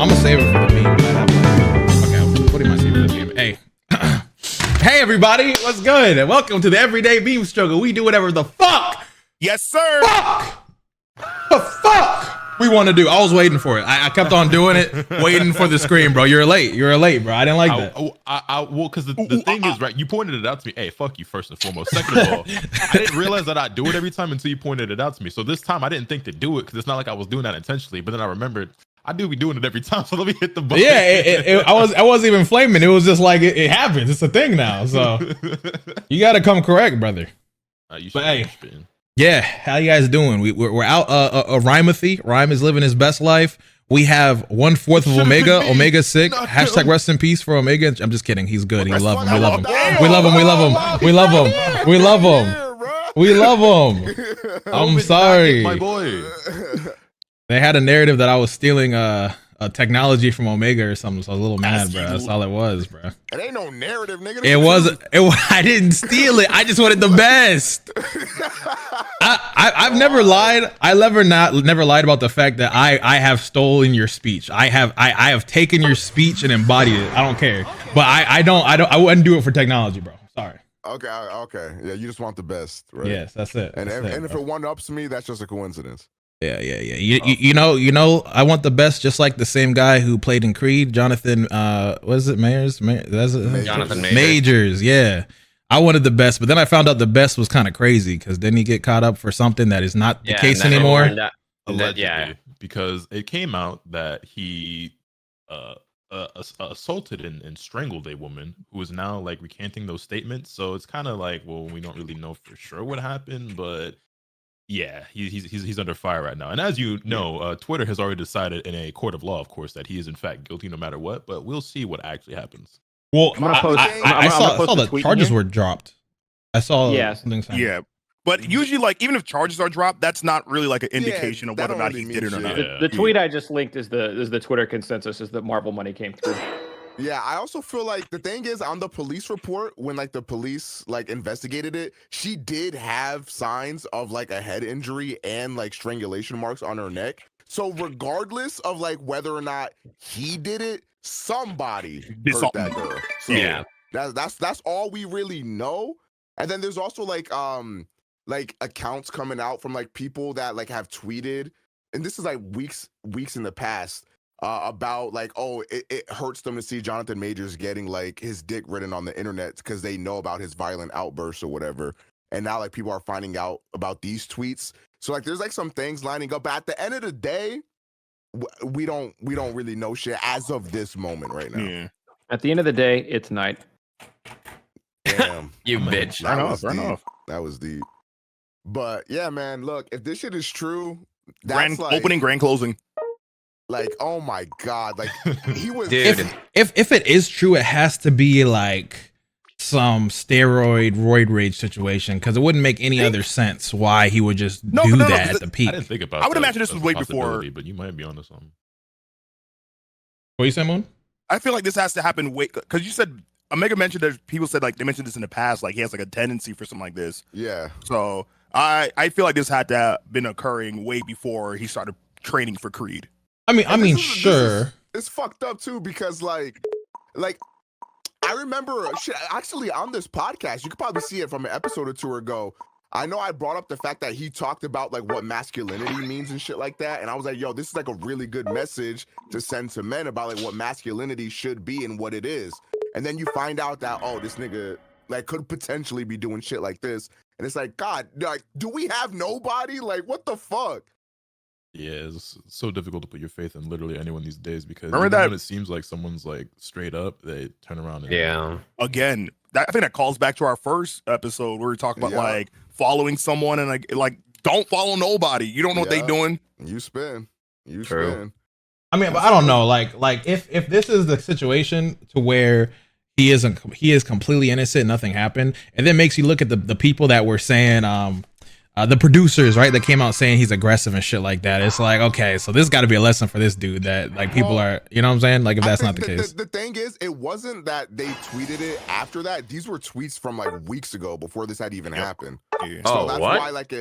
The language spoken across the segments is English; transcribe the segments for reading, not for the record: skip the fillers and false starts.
gonna save it for the meme. Okay, what am I saving for the meme? Hey. Hey everybody, what's good? And welcome to the Everyday Meme Struggle. We do whatever the fuck. Yes, sir. Fuck. The fuck we want to do. I was waiting for it. I kept on doing it, waiting for the scream, bro. You're late, bro. I didn't like that. Well, because the thing is, right, you pointed it out to me. Hey, fuck you, first and foremost. Second of all, I didn't realize that I do it every time until you pointed it out to me. So this time I didn't think to do it because it's not like I was doing that intentionally. But then I remembered I do be doing it every time. So let me hit the button. Yeah, I wasn't even flaming. It was just like it happens. It's a thing now. So you got to come correct, brother. But hey. Yeah, how you guys doing? We're out Rhymathy. Rhyme is living his best life. We have 1/4 of Omega. Omega sick. Hashtag rest in peace for Omega. I'm just kidding. He's good. We love him. We love him. We love him. We love him. We love him. We love him. We love him. I'm sorry. My boy. They had a narrative that I was stealing a technology from Omega or something, so I was a little mad, bro. That's all it was, bro. It ain't no narrative, nigga. I didn't steal it. I just wanted the best. I've never lied. I never lied about the fact that I have stolen your speech. I have taken your speech and embodied it. I don't care, but I wouldn't do it for technology, bro. Sorry. Okay. Yeah, you just want the best, right? Yes, that's it. And if it one ups me, that's just a coincidence. Yeah. You know, I want the best, just like the same guy who played in Creed, Jonathan. What is it, Majors? Jonathan Majors. Yeah, I wanted the best, but then I found out the best was kind of crazy because didn't he get caught up for something that is not the case anymore? Allegedly, because it came out that he assaulted and strangled a woman who is now like recanting those statements. So it's kind of like, well, we don't really know for sure what happened, but. Yeah, he's under fire right now. And as you know, Twitter has already decided in a court of law, of course, that he is in fact guilty no matter what. But we'll see what actually happens. Well, I saw the charges were dropped. I saw something. Yeah, but usually, like, even if charges are dropped, that's not really like an indication of whether or not he did it or not. The tweet I just linked is the Twitter consensus is that Marvel money came through. Yeah, I also feel like the thing is on the police report, when like the police like investigated it, she did have signs of like a head injury and like strangulation marks on her neck. So regardless of like whether or not he did it, somebody hurt that girl. So yeah, that's all we really know. And then there's also like accounts coming out from like people that like have tweeted, and this is like weeks in the past. About like, oh, it hurts them to see Jonathan Majors getting like his dick written on the internet because they know about his violent outbursts or whatever. And now like people are finding out about these tweets. So like there's like some things lining up. But at the end of the day, we don't really know shit as of this moment right now. Yeah. At the end of the day, it's night. Damn. You bitch. Run off. That was deep. But yeah, man, look, if this shit is true, that's like opening, grand closing. Like, oh my God, like he was. Dude. If it is true, it has to be like some steroid roid rage situation because it wouldn't make any other sense why he would just do that at the peak. I didn't think about. I would imagine this was way before, but you might be onto something. What you say, Moon? I feel like this has to happen way because you said Omega mentioned that people said like they mentioned this in the past, like he has like a tendency for something like this. Yeah. So I feel like this had to have been occurring way before he started training for Creed. I mean, sure. It's fucked up too because like I remember actually on this podcast, you could probably see it from an episode or two ago. I know I brought up the fact that he talked about like what masculinity means and shit like that, and I was like, yo, this is like a really good message to send to men about like what masculinity should be and what it is. And then you find out that this nigga like could potentially be doing shit like this, and it's like, God, like, do we have nobody? Like, what the fuck? Yeah, it's so difficult to put your faith in literally anyone these days because when it seems like someone's like straight up, they turn around and again. I think that calls back to our first episode where we talk about like following someone and like don't follow nobody. You don't know what they doing. You spin. I mean, but I don't know. Like if this is the situation to where he is completely innocent, nothing happened, and then makes you look at the people that were saying the producers, right, that came out saying he's aggressive and shit like that. It's like, okay, so this got to be a lesson for this dude that like people are, you know what I'm saying? Like if that's not the case. The thing is, it wasn't that they tweeted it after that. These were tweets from like weeks ago before this had even happened. Yeah. So that's why like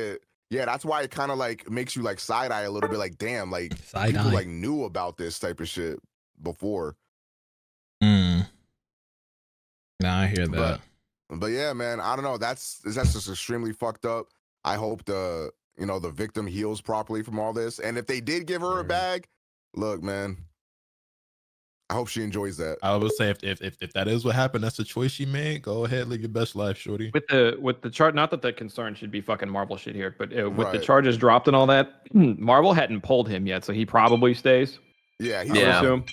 that's why it kind of like makes you like side eye a little bit. Like, damn, like people like knew about this type of shit. before. Nah, I hear that. But yeah, man, I don't know. That's just extremely fucked up. I hope the victim heals properly from all this. And if they did give her a bag, look, man, I hope she enjoys that. I would say if that is what happened, that's the choice she made. Go ahead, live your best life, shorty. With the chart, not that the concern should be fucking Marvel shit here, but with the charges dropped and all that, Marvel hadn't pulled him yet, so he probably stays. Yeah, I would assume.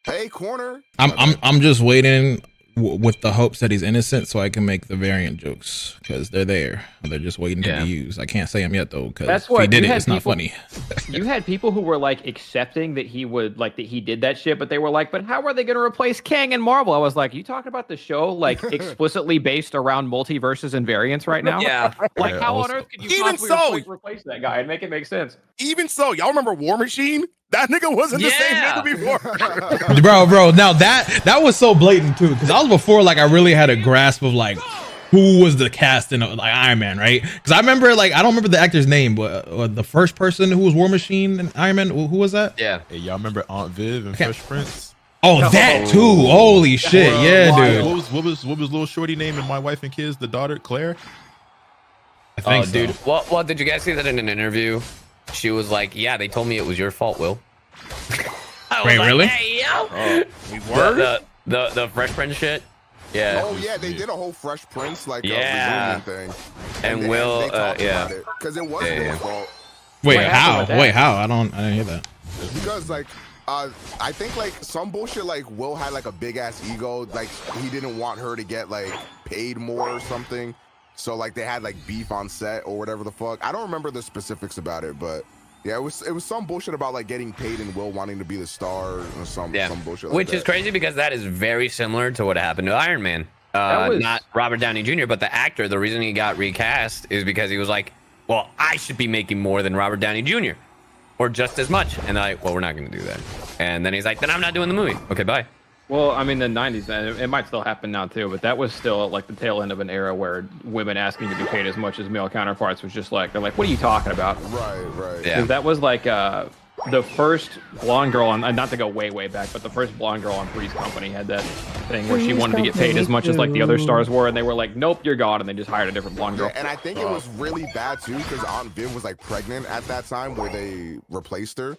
Hey, corner. I'm just waiting with the hopes that he's innocent, so I can make the variant jokes because they're there. They're just waiting to be used. I can't say them yet though, because if he did it, it's not funny. You had people who were like accepting that he did that shit, but they were like, "But how are they going to replace Kang and Marvel?" I was like, "You talking about the show like explicitly based around multiverses and variants right now?" Yeah. Like, how on earth could you possibly replace that guy and make it make sense? Even so, y'all remember War Machine? That nigga wasn't the same nigga bro. before. Now that was so blatant too, because I was before like I really had a grasp of like who was the cast in like Iron Man, right? Because I remember like I don't remember the actor's name, but the first person who was War Machine in Iron Man, who was that? Yeah. Hey, y'all remember Aunt Viv and Fresh Prince? Oh, that too. Holy shit, yeah, dude. What was little shorty name in My Wife and Kids? The daughter, Claire. I think so. Dude. Well, did you guys see that in an interview? She was like, "Yeah, they told me it was your fault, Will." Wait, really? Hey, yo. We were the Fresh Prince shit. Yeah. Oh yeah, they did a whole Fresh Prince like reunion thing. And Will, because it was Will's fault. Wait, how? I didn't hear that. Because like I think like some bullshit like Will had like a big ass ego, like he didn't want her to get like paid more or something. So like they had like beef on set or whatever the fuck. I don't remember the specifics about it, but yeah, it was some bullshit about like getting paid and Will wanting to be the star or some bullshit. Which like is crazy because that is very similar to what happened to Iron Man. Not Robert Downey Jr., but the actor. The reason he got recast is because he was like, "Well, I should be making more than Robert Downey Jr. or just as much." And they're like, "Well, we're not going to do that." And then he's like, "Then I'm not doing the movie." Okay, bye. Well, I mean, the 90s, and it might still happen now too, but that was still like the tail end of an era where women asking to be paid as much as male counterparts was just like, they're like, "What are you talking about?" Right. Yeah. That was like the first blonde girl on, not to go way back, but the first blonde girl on Three's Company had that thing where she wanted to get paid as much as like the other stars were, and they were like, "Nope, you're gone," and they just hired a different blonde girl. Yeah, and I think it was really bad too because Aunt Viv was like pregnant at that time where they replaced her.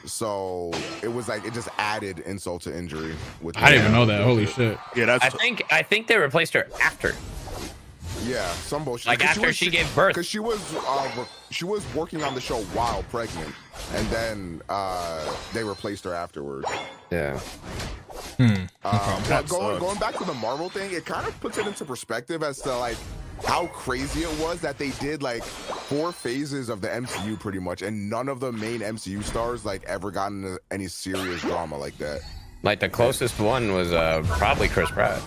So it was like it just added insult to injury. I didn't even know that. Holy shit! Yeah, that's. I think they replaced her after. Yeah, some bullshit. Like after she gave birth, because she was working on the show while pregnant, and then they replaced her afterwards. Yeah. But going back to the Marvel thing, it kind of puts it into perspective as to like how crazy it was that they did like 4 phases of the MCU pretty much, and none of the main MCU stars like ever got into any serious drama like that. Like the closest one was probably Chris Pratt.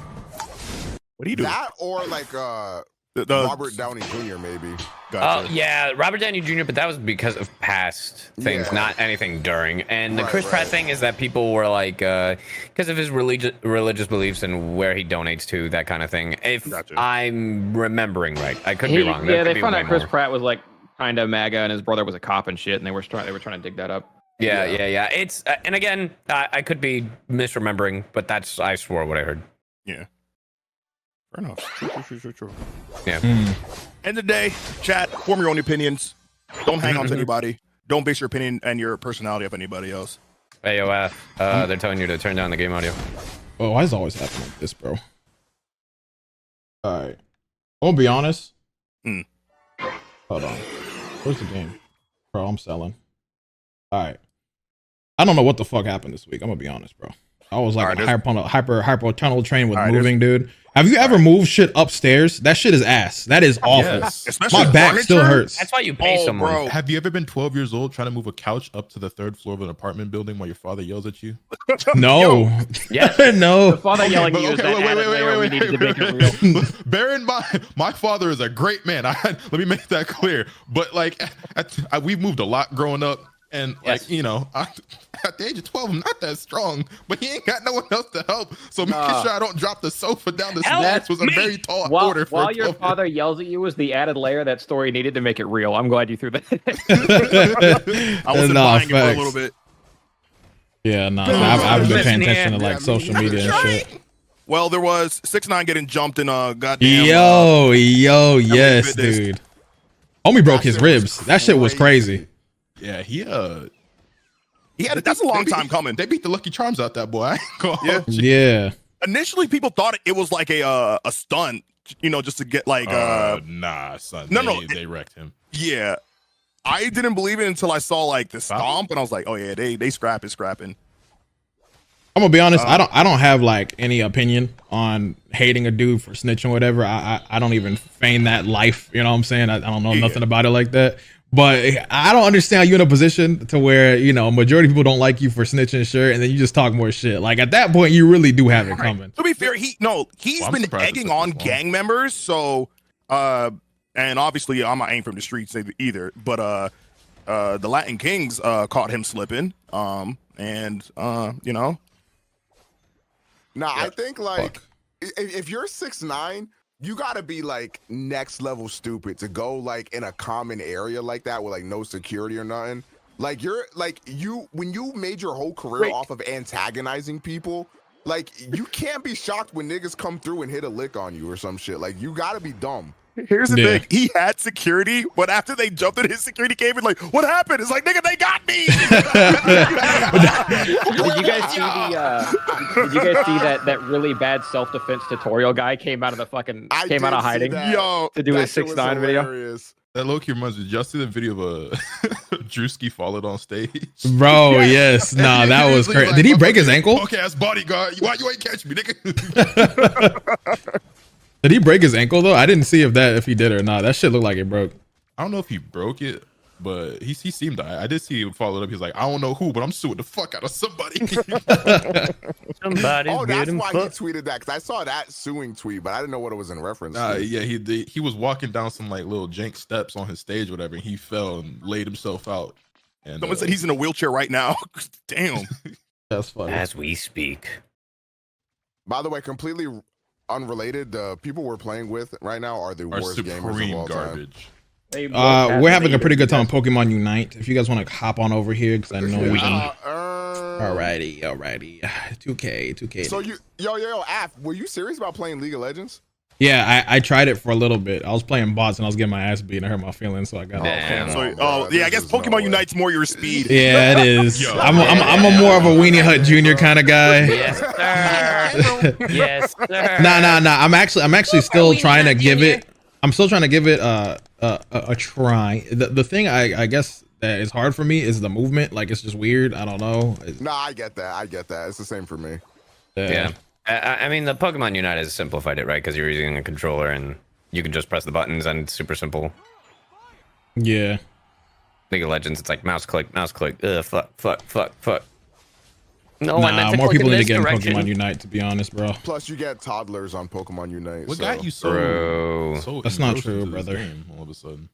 What do you do? That or like Robert Downey Jr. maybe. Gotcha. Oh yeah, Robert Downey Jr., but that was because of past things, not anything during. And the Chris Pratt thing is that people were like, because of his religious beliefs and where he donates to, that kind of thing. If I'm remembering right, I could be wrong. Yeah, they found out Chris Pratt was like kind of MAGA, and his brother was a cop and shit, and they were trying to dig that up. Yeah. It's and again, I could be misremembering, but that's I swore what I heard. Yeah. Fair enough. True. Yeah. End of the day, chat, form your own opinions. Don't hang on to anybody. Don't base your opinion and your personality off anybody else. AOF, they're telling you to turn down the game audio. Oh, why does it always happen like this, bro? All right. I'm gonna be honest. Hold on. Where's the game? Bro, I'm selling. All right. I don't know what the fuck happened this week. I'm gonna be honest, bro. I was like hyper tunnel train with moving, dude. Have you ever moved shit upstairs? That shit is ass. That is awful. Yes. My back still hurts. That's why you pay someone. Bro. Have you ever been 12 years old trying to move a couch up to the 3rd floor of an apartment building while your father yells at you? No. Yes. No. The father yelling at you is that added layer we needed to make it real. Bear in mind, my father is a great man. Let me make that clear. But like, we've moved a lot growing up. And like, you know, at the age of 12, I'm not that strong, but he ain't got no one else to help. So making sure I don't drop the sofa down the stairs was a very tall order. While your father yells at you was the added layer that story needed to make it real. I'm glad you threw that. I wasn't buying it for a little bit. Yeah, no, I haven't been paying attention to like social media and shit. Well, there was 6ix9ine getting jumped in a goddamn. Yo, yes, dude. Homie broke his ribs. That shit was crazy. Yeah, he had. That's a long time coming. They beat the Lucky Charms out that boy. Yeah. Initially, people thought it was like a stunt, you know, just to get like. Nah, son. No, they wrecked him. Yeah, I didn't believe it until I saw like the stomp, and I was like, oh yeah, they scrapping. I'm gonna be honest. I don't have like any opinion on hating a dude for snitching or whatever. I don't even feign that life. You know what I'm saying? I don't know nothing about it like that. But I don't understand how you're in a position to where, you know, majority of people don't like you for snitching, sure, and then you just talk more shit. Like at that point, you really do have it coming. To be fair, he's been egging on gang members. So, and obviously I'm not aimed from the streets either. But the Latin Kings caught him slipping. And you know. Nah, I think like if you're 6ix9ine, you gotta be like next level stupid to go like in a common area like that with like no security or nothing. Like when you made your whole career off of antagonizing people, like you can't be shocked when niggas come through and hit a lick on you or some shit. Like you gotta be dumb. Here's the thing. He had security, but after they jumped in his security came in like, what happened? It's like, nigga, they got me. Did you guys see that really bad self-defense tutorial guy came out of the fucking out of hiding to do his 6ix9ine video? That low-key reminds me. Did y'all see the video of Drewski falling on stage? Bro, yes. Nah, that was crazy. Did he break his ankle? Okay, ass bodyguard. Why you ain't catch me, nigga? Did he break his ankle though? I didn't see if he did or not. That shit looked like it broke. I don't know if he broke it, but he seemed. I did see him follow up. He's like, I don't know who, but I'm suing the fuck out of somebody. Somebody. Oh, that's why he tweeted that, because I saw that suing tweet, but I didn't know what it was in reference to. Yeah, he was walking down some like little jank steps on his stage, or whatever, and he fell and laid himself out. And someone said he's in a wheelchair right now. Damn. That's funny. As we speak. By the way, completely unrelated, the people we're playing with right now are the worst gamers of all garbage. time. We're having a pretty good time on Pokemon Unite. If you guys want to hop on over here, because I know we can. Alrighty. 2K. So yo, Af, were you serious about playing League of Legends? Yeah, I tried it for a little bit. I was playing bots and I was getting my ass beat and I hurt my feelings, so I got it. Yeah, I guess Pokemon Unite's more your speed. Yeah, it is. I'm a more of a Weenie Hut Jr. kind of guy. Yes, sir. Yes, sir. Nah. I'm actually still trying to give it. I'm still trying to give it a try. The thing I guess that is hard for me is the movement. Like it's just weird. I don't know. Nah, I get that. It's the same for me. Yeah. I mean, the Pokemon Unite has simplified it, right? Because you're using a controller and you can just press the buttons and it's super simple. Yeah. League of Legends, it's like mouse click. Fuck. No, nah, more people need to get in Pokemon Unite, to be honest, bro. Plus, you get toddlers on Pokemon Unite. What got you so That's not true, brother. All of a sudden.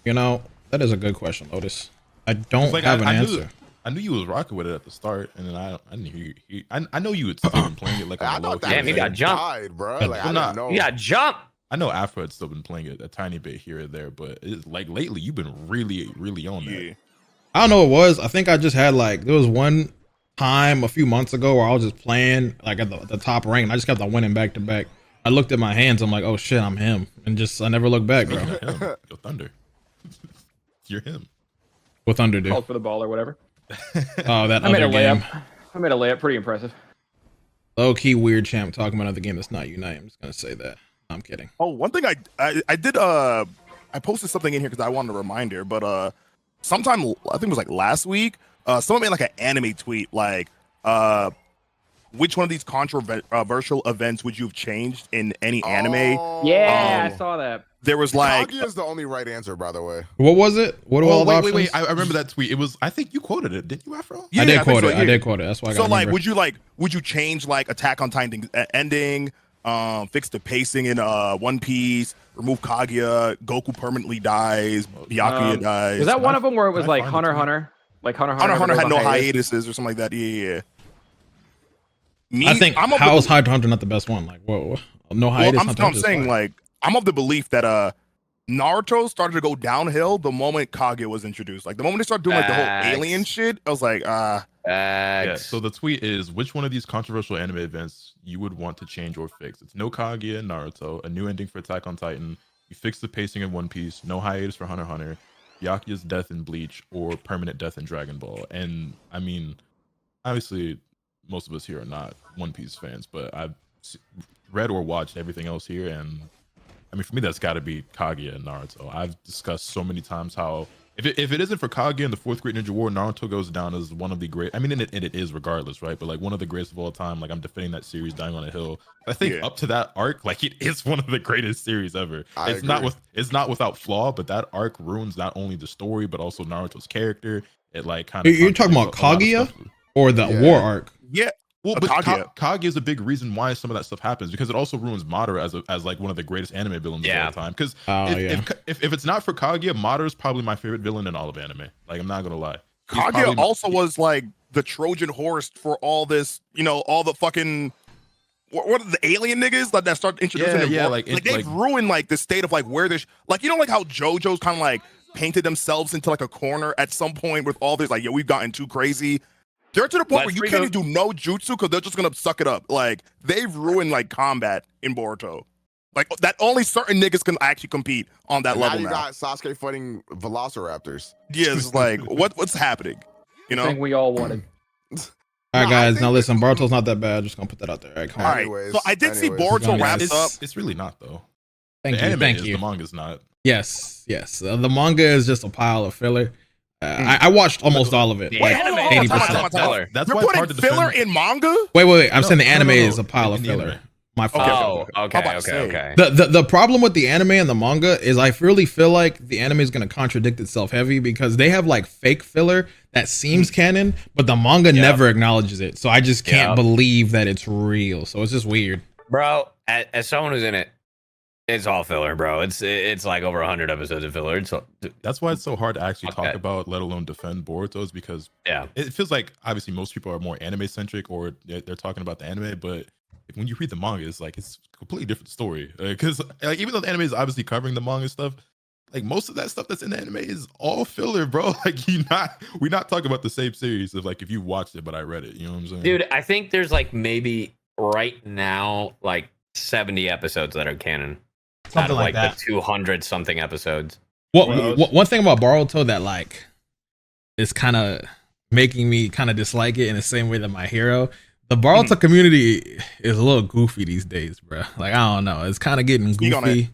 You know, that is a good question, Lotus. I don't have an answer. I knew you was rocking with it at the start, and then I didn't hear you. I know you had still been playing it like on the low. Damn, you got jumped, bro. Like, I didn't know. You got jumped. I know Afro had still been playing it a tiny bit here or there, but it's like lately you've been really on that. I don't know what it was. I think I just had there was one time a few months ago where I was just playing like at the top rank, and I just kept on winning back to back. I looked at my hands, I'm like, oh shit, I'm him, and I never looked back, bro. Yo, Thunder, you're him. What Thunder do? Called for the ball or whatever. Oh, that other game. I made a layup. Pretty impressive. Low key weird champ talking about another game that's not Unite. I'm just gonna say that. I'm kidding. Oh, one thing I did I posted something in here because I wanted a reminder, but sometime I think it was like last week, someone made like an anime tweet like which one of these controversial events would you have changed in any anime? Yeah, I saw that. There was like Kaguya is the only right answer, by the way. What was it? What do all the options? Wait. I remember that tweet. It was. I think you quoted it, didn't you, Afro? Yeah, I did quote it. I did quote it. That's why. I got would you change like Attack on Titan ending? Fix the pacing in One Piece. Remove Kaguya. Goku permanently dies. Byakuya dies. Was that one of them where it was like Hunter x Hunter? Like Hunter had no hiatuses or something like that. Yeah. I think how is Hunter x Hunter not the best one? Like, whoa, no hiatus. I'm saying like. I'm of the belief that Naruto started to go downhill the moment Kaguya was introduced. Like the moment they started doing like the whole alien shit, I was like, Yeah, so the tweet is, which one of these controversial anime events you would want to change or fix? It's no Kaguya in Naruto, a new ending for Attack on Titan, you fix the pacing in One Piece, no hiatus for Hunter x Hunter, Byakuya's death in Bleach, or permanent death in Dragon Ball. And I mean, obviously, most of us here are not One Piece fans, but I've read or watched everything else here, and I mean, for me, that's got to be Kaguya and Naruto. I've discussed so many times how if it isn't for Kaguya in the Fourth Great Ninja War, Naruto goes down as one of the great. I mean, and it is regardless, right? But like one of the greatest of all time. Like I'm defending that series, Dying on a Hill. I think up to that arc, like it is one of the greatest series ever. It's not without flaw, but that arc ruins not only the story but also Naruto's character. It like kind of. You're talking about Kaguya or the war arc? Yeah. Well, but Kaguya is a big reason why some of that stuff happens, because it also ruins Madara as like one of the greatest anime villains of all time. Because if it's not for Kaguya, Madara is probably my favorite villain in all of anime. Like I'm not gonna lie. Kaguya also was like the Trojan horse for all this, you know, all the fucking what are the alien niggas that start introducing them. Like they've ruined like the state of like where this like, you know, like how JoJo's kind of like painted themselves into like a corner at some point with all this like, we've gotten too crazy. They're to the point where you can't even do no jutsu because they're just gonna suck it up. Like they've ruined like combat in Boruto. Like that only certain niggas can actually compete on that level. Now you got Sasuke fighting velociraptors. Yeah, it's like what's happening? You know, thing we all wanted. All right, guys. Now listen, Boruto's not that bad. Just gonna put that out there. All right, come on. Anyways, so I did see Boruto wraps up. It's really not though. Thank you. The manga's not. Yes. The manga is just a pile of filler. I watched almost all of it, like 80%. That's You're why it's hard putting to filler defend. in manga. Wait. I'm saying the anime is a pile of filler. My fault. Okay. The problem with the anime and the manga is I really feel like the anime is going to contradict itself heavy because they have like fake filler that seems canon, but the manga never acknowledges it. So I just can't believe that it's real. So it's just weird. Bro, as someone who's in it, it's all filler, bro. It's like over 100 episodes of filler. That's why it's so hard to actually talk about, let alone defend Boruto, is because it feels like obviously most people are more anime centric or they're talking about the anime, but when you read the manga, it's like it's a completely different story. Because like even though the anime is obviously covering the manga stuff, like most of that stuff that's in the anime is all filler, bro. Like we're not talking about the same series of like if you watched it, but I read it. You know what I'm saying? Dude, I think there's like maybe right now like 70 episodes that are canon. Something out of like that. The 200 something episodes. One thing about Boruto that like is kind of making me kind of dislike it in the same way that My Hero. The Boruto community is a little goofy these days, bro. Like I don't know, it's kind of getting goofy.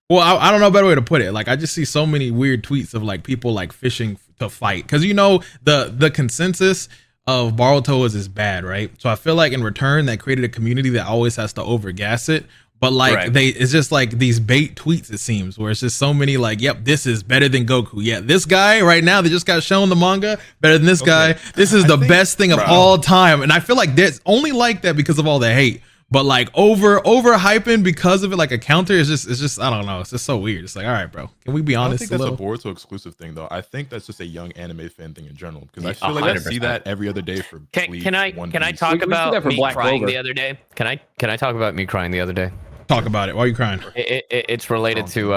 Well, I don't know a better way to put it. Like I just see so many weird tweets of like people like fishing to fight because you know the consensus of Boruto is bad, right? So I feel like in return that created a community that always has to overgas it. But like it's just like these bait tweets, it seems, where it's just so many like, yep, this is better than Goku. Yeah, this guy right now, they just got shown the manga better than this guy. This is the best thing of all time. And I feel like that's only like that because of all the hate. But like over hyping because of it, like a counter is just I don't know. It's just so weird. It's like, all right, bro, can we be honest? I don't think that's a Boruto exclusive thing though. I think that's just a young anime fan thing in general. Because I feel like 100%. I see that every other day for Bleach, Can I talk about me crying the other day? Can I talk about me crying the other day? Talk about it. Why are you crying? It's related to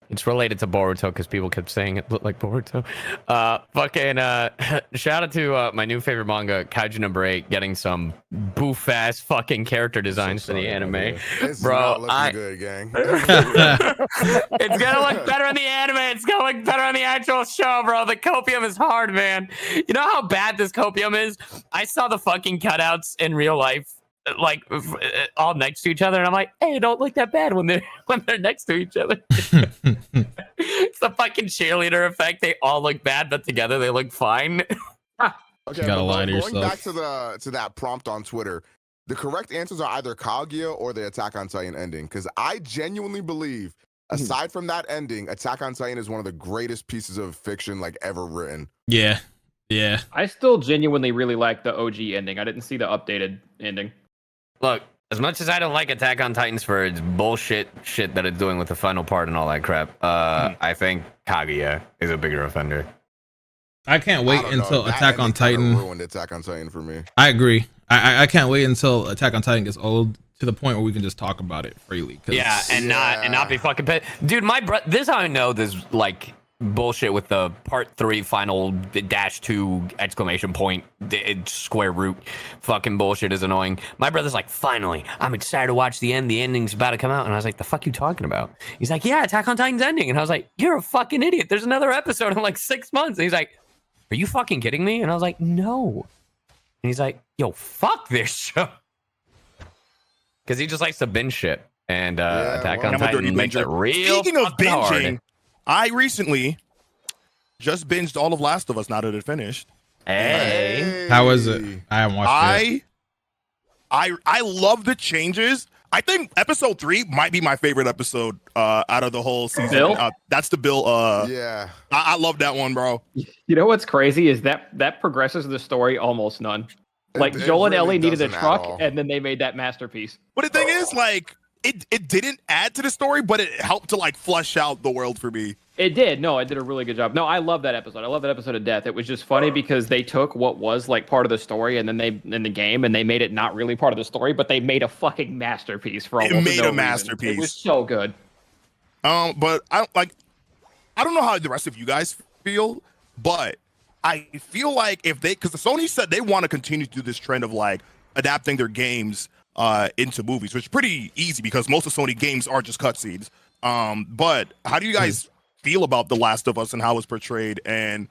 Boruto because people kept saying it looked like Boruto. Shout out to my new favorite manga, Kaiju number 8, getting some boof ass fucking character designs for the anime. Bro, looking good, gang. It's gonna look better in the anime. It's gonna look better on the actual show, bro. The copium is hard, man. You know how bad this copium is? I saw the fucking cutouts in real life, like all next to each other, and I'm like, hey, don't look that bad when they're next to each other. It's the fucking cheerleader effect. They all look bad, but together they look fine. Okay, you gotta lie to yourself. Going back to that prompt on Twitter, the correct answers are either Kaguya or the Attack on Titan ending, because I genuinely believe, aside from that ending, Attack on Titan is one of the greatest pieces of fiction like ever written. Yeah. I still genuinely really like the OG ending. I didn't see the updated ending. Look, as much as I don't like Attack on Titans for its bullshit shit that it's doing with the final part and all that crap, I think Kaguya is a bigger offender. I can't wait until Attack on Titan ruined Attack on Titan for me. I agree. I can't wait until Attack on Titan gets old to the point where we can just talk about it freely. Yeah, and not be fucking pissed. Dude, this is how I know this like bullshit with the part 3 final -2 exclamation point square root fucking bullshit is annoying. My brother's like, finally, I'm excited to watch the end. The ending's about to come out. And I was like, the fuck you talking about? He's like, yeah, Attack on Titan's ending. And I was like, you're a fucking idiot. There's another episode in like 6 months. And he's like, are you fucking kidding me? And I was like, no. And he's like, yo, fuck this show. Because he just likes to binge shit. And Attack on Titan makes it real. Speaking of binging, hard. I recently just binged all of Last of Us now that it finished. Hey. How was it? I haven't watched it. I love the changes. I think episode 3 might be my favorite episode out of the whole season. Bill? That's the Bill. Yeah. I love that one, bro. You know what's crazy is that progresses the story almost none. Like It Joel and really Ellie needed a doesn't at truck, all. and then they made that masterpiece. But the thing is, like, it didn't add to the story, but it helped to like flesh out the world for me. It did. No, it did a really good job. No, I love that episode. I love that episode of Death. It was just funny because they took what was like part of the story and then they in the game and they made it not really part of the story, but they made a fucking masterpiece for almost made no a reason. masterpiece. It was so good. But I don't know how the rest of you guys feel, but I feel like if they, because Sony said they want to continue to do this trend of like adapting their games into movies, which is pretty easy because most of Sony games are just cutscenes. But how do you guys feel about The Last of Us and how it's portrayed, and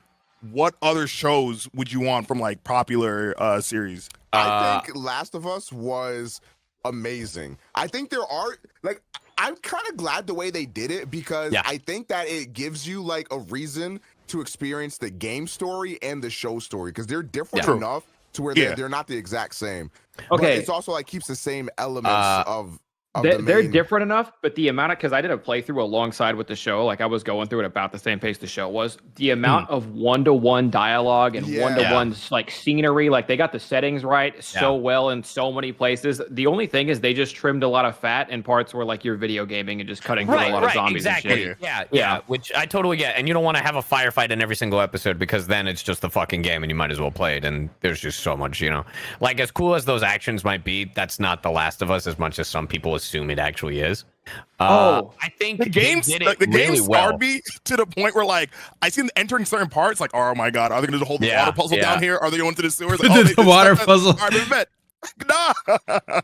what other shows would you want from like popular series? I think Last of Us was amazing. I think there are like, I'm kind of glad the way they did it because I think that it gives you like a reason to experience the game story and the show story because they're different enough to where they're not the exact same. Okay. But it's also like keeps the same elements of they're different enough, but the amount of, because I did a playthrough alongside with the show, like I was going through it about the same pace the show was, the amount of one-to-one dialogue and one-to-one like scenery, like they got the settings right so well in so many places. The only thing is they just trimmed a lot of fat in parts where like you're video gaming and just cutting through a lot of zombies and shit. Yeah, which I totally get. And you don't want to have a firefight in every single episode because then it's just the fucking game and you might as well play it. And there's just so much, you know, like as cool as those actions might be, that's not The Last of Us as much as some people assume it actually is. I think the game really scarred me to the point where like I see them entering certain parts, like, oh my god, are they gonna hold the water puzzle down here? Are they going to the sewers? Like, the water puzzle.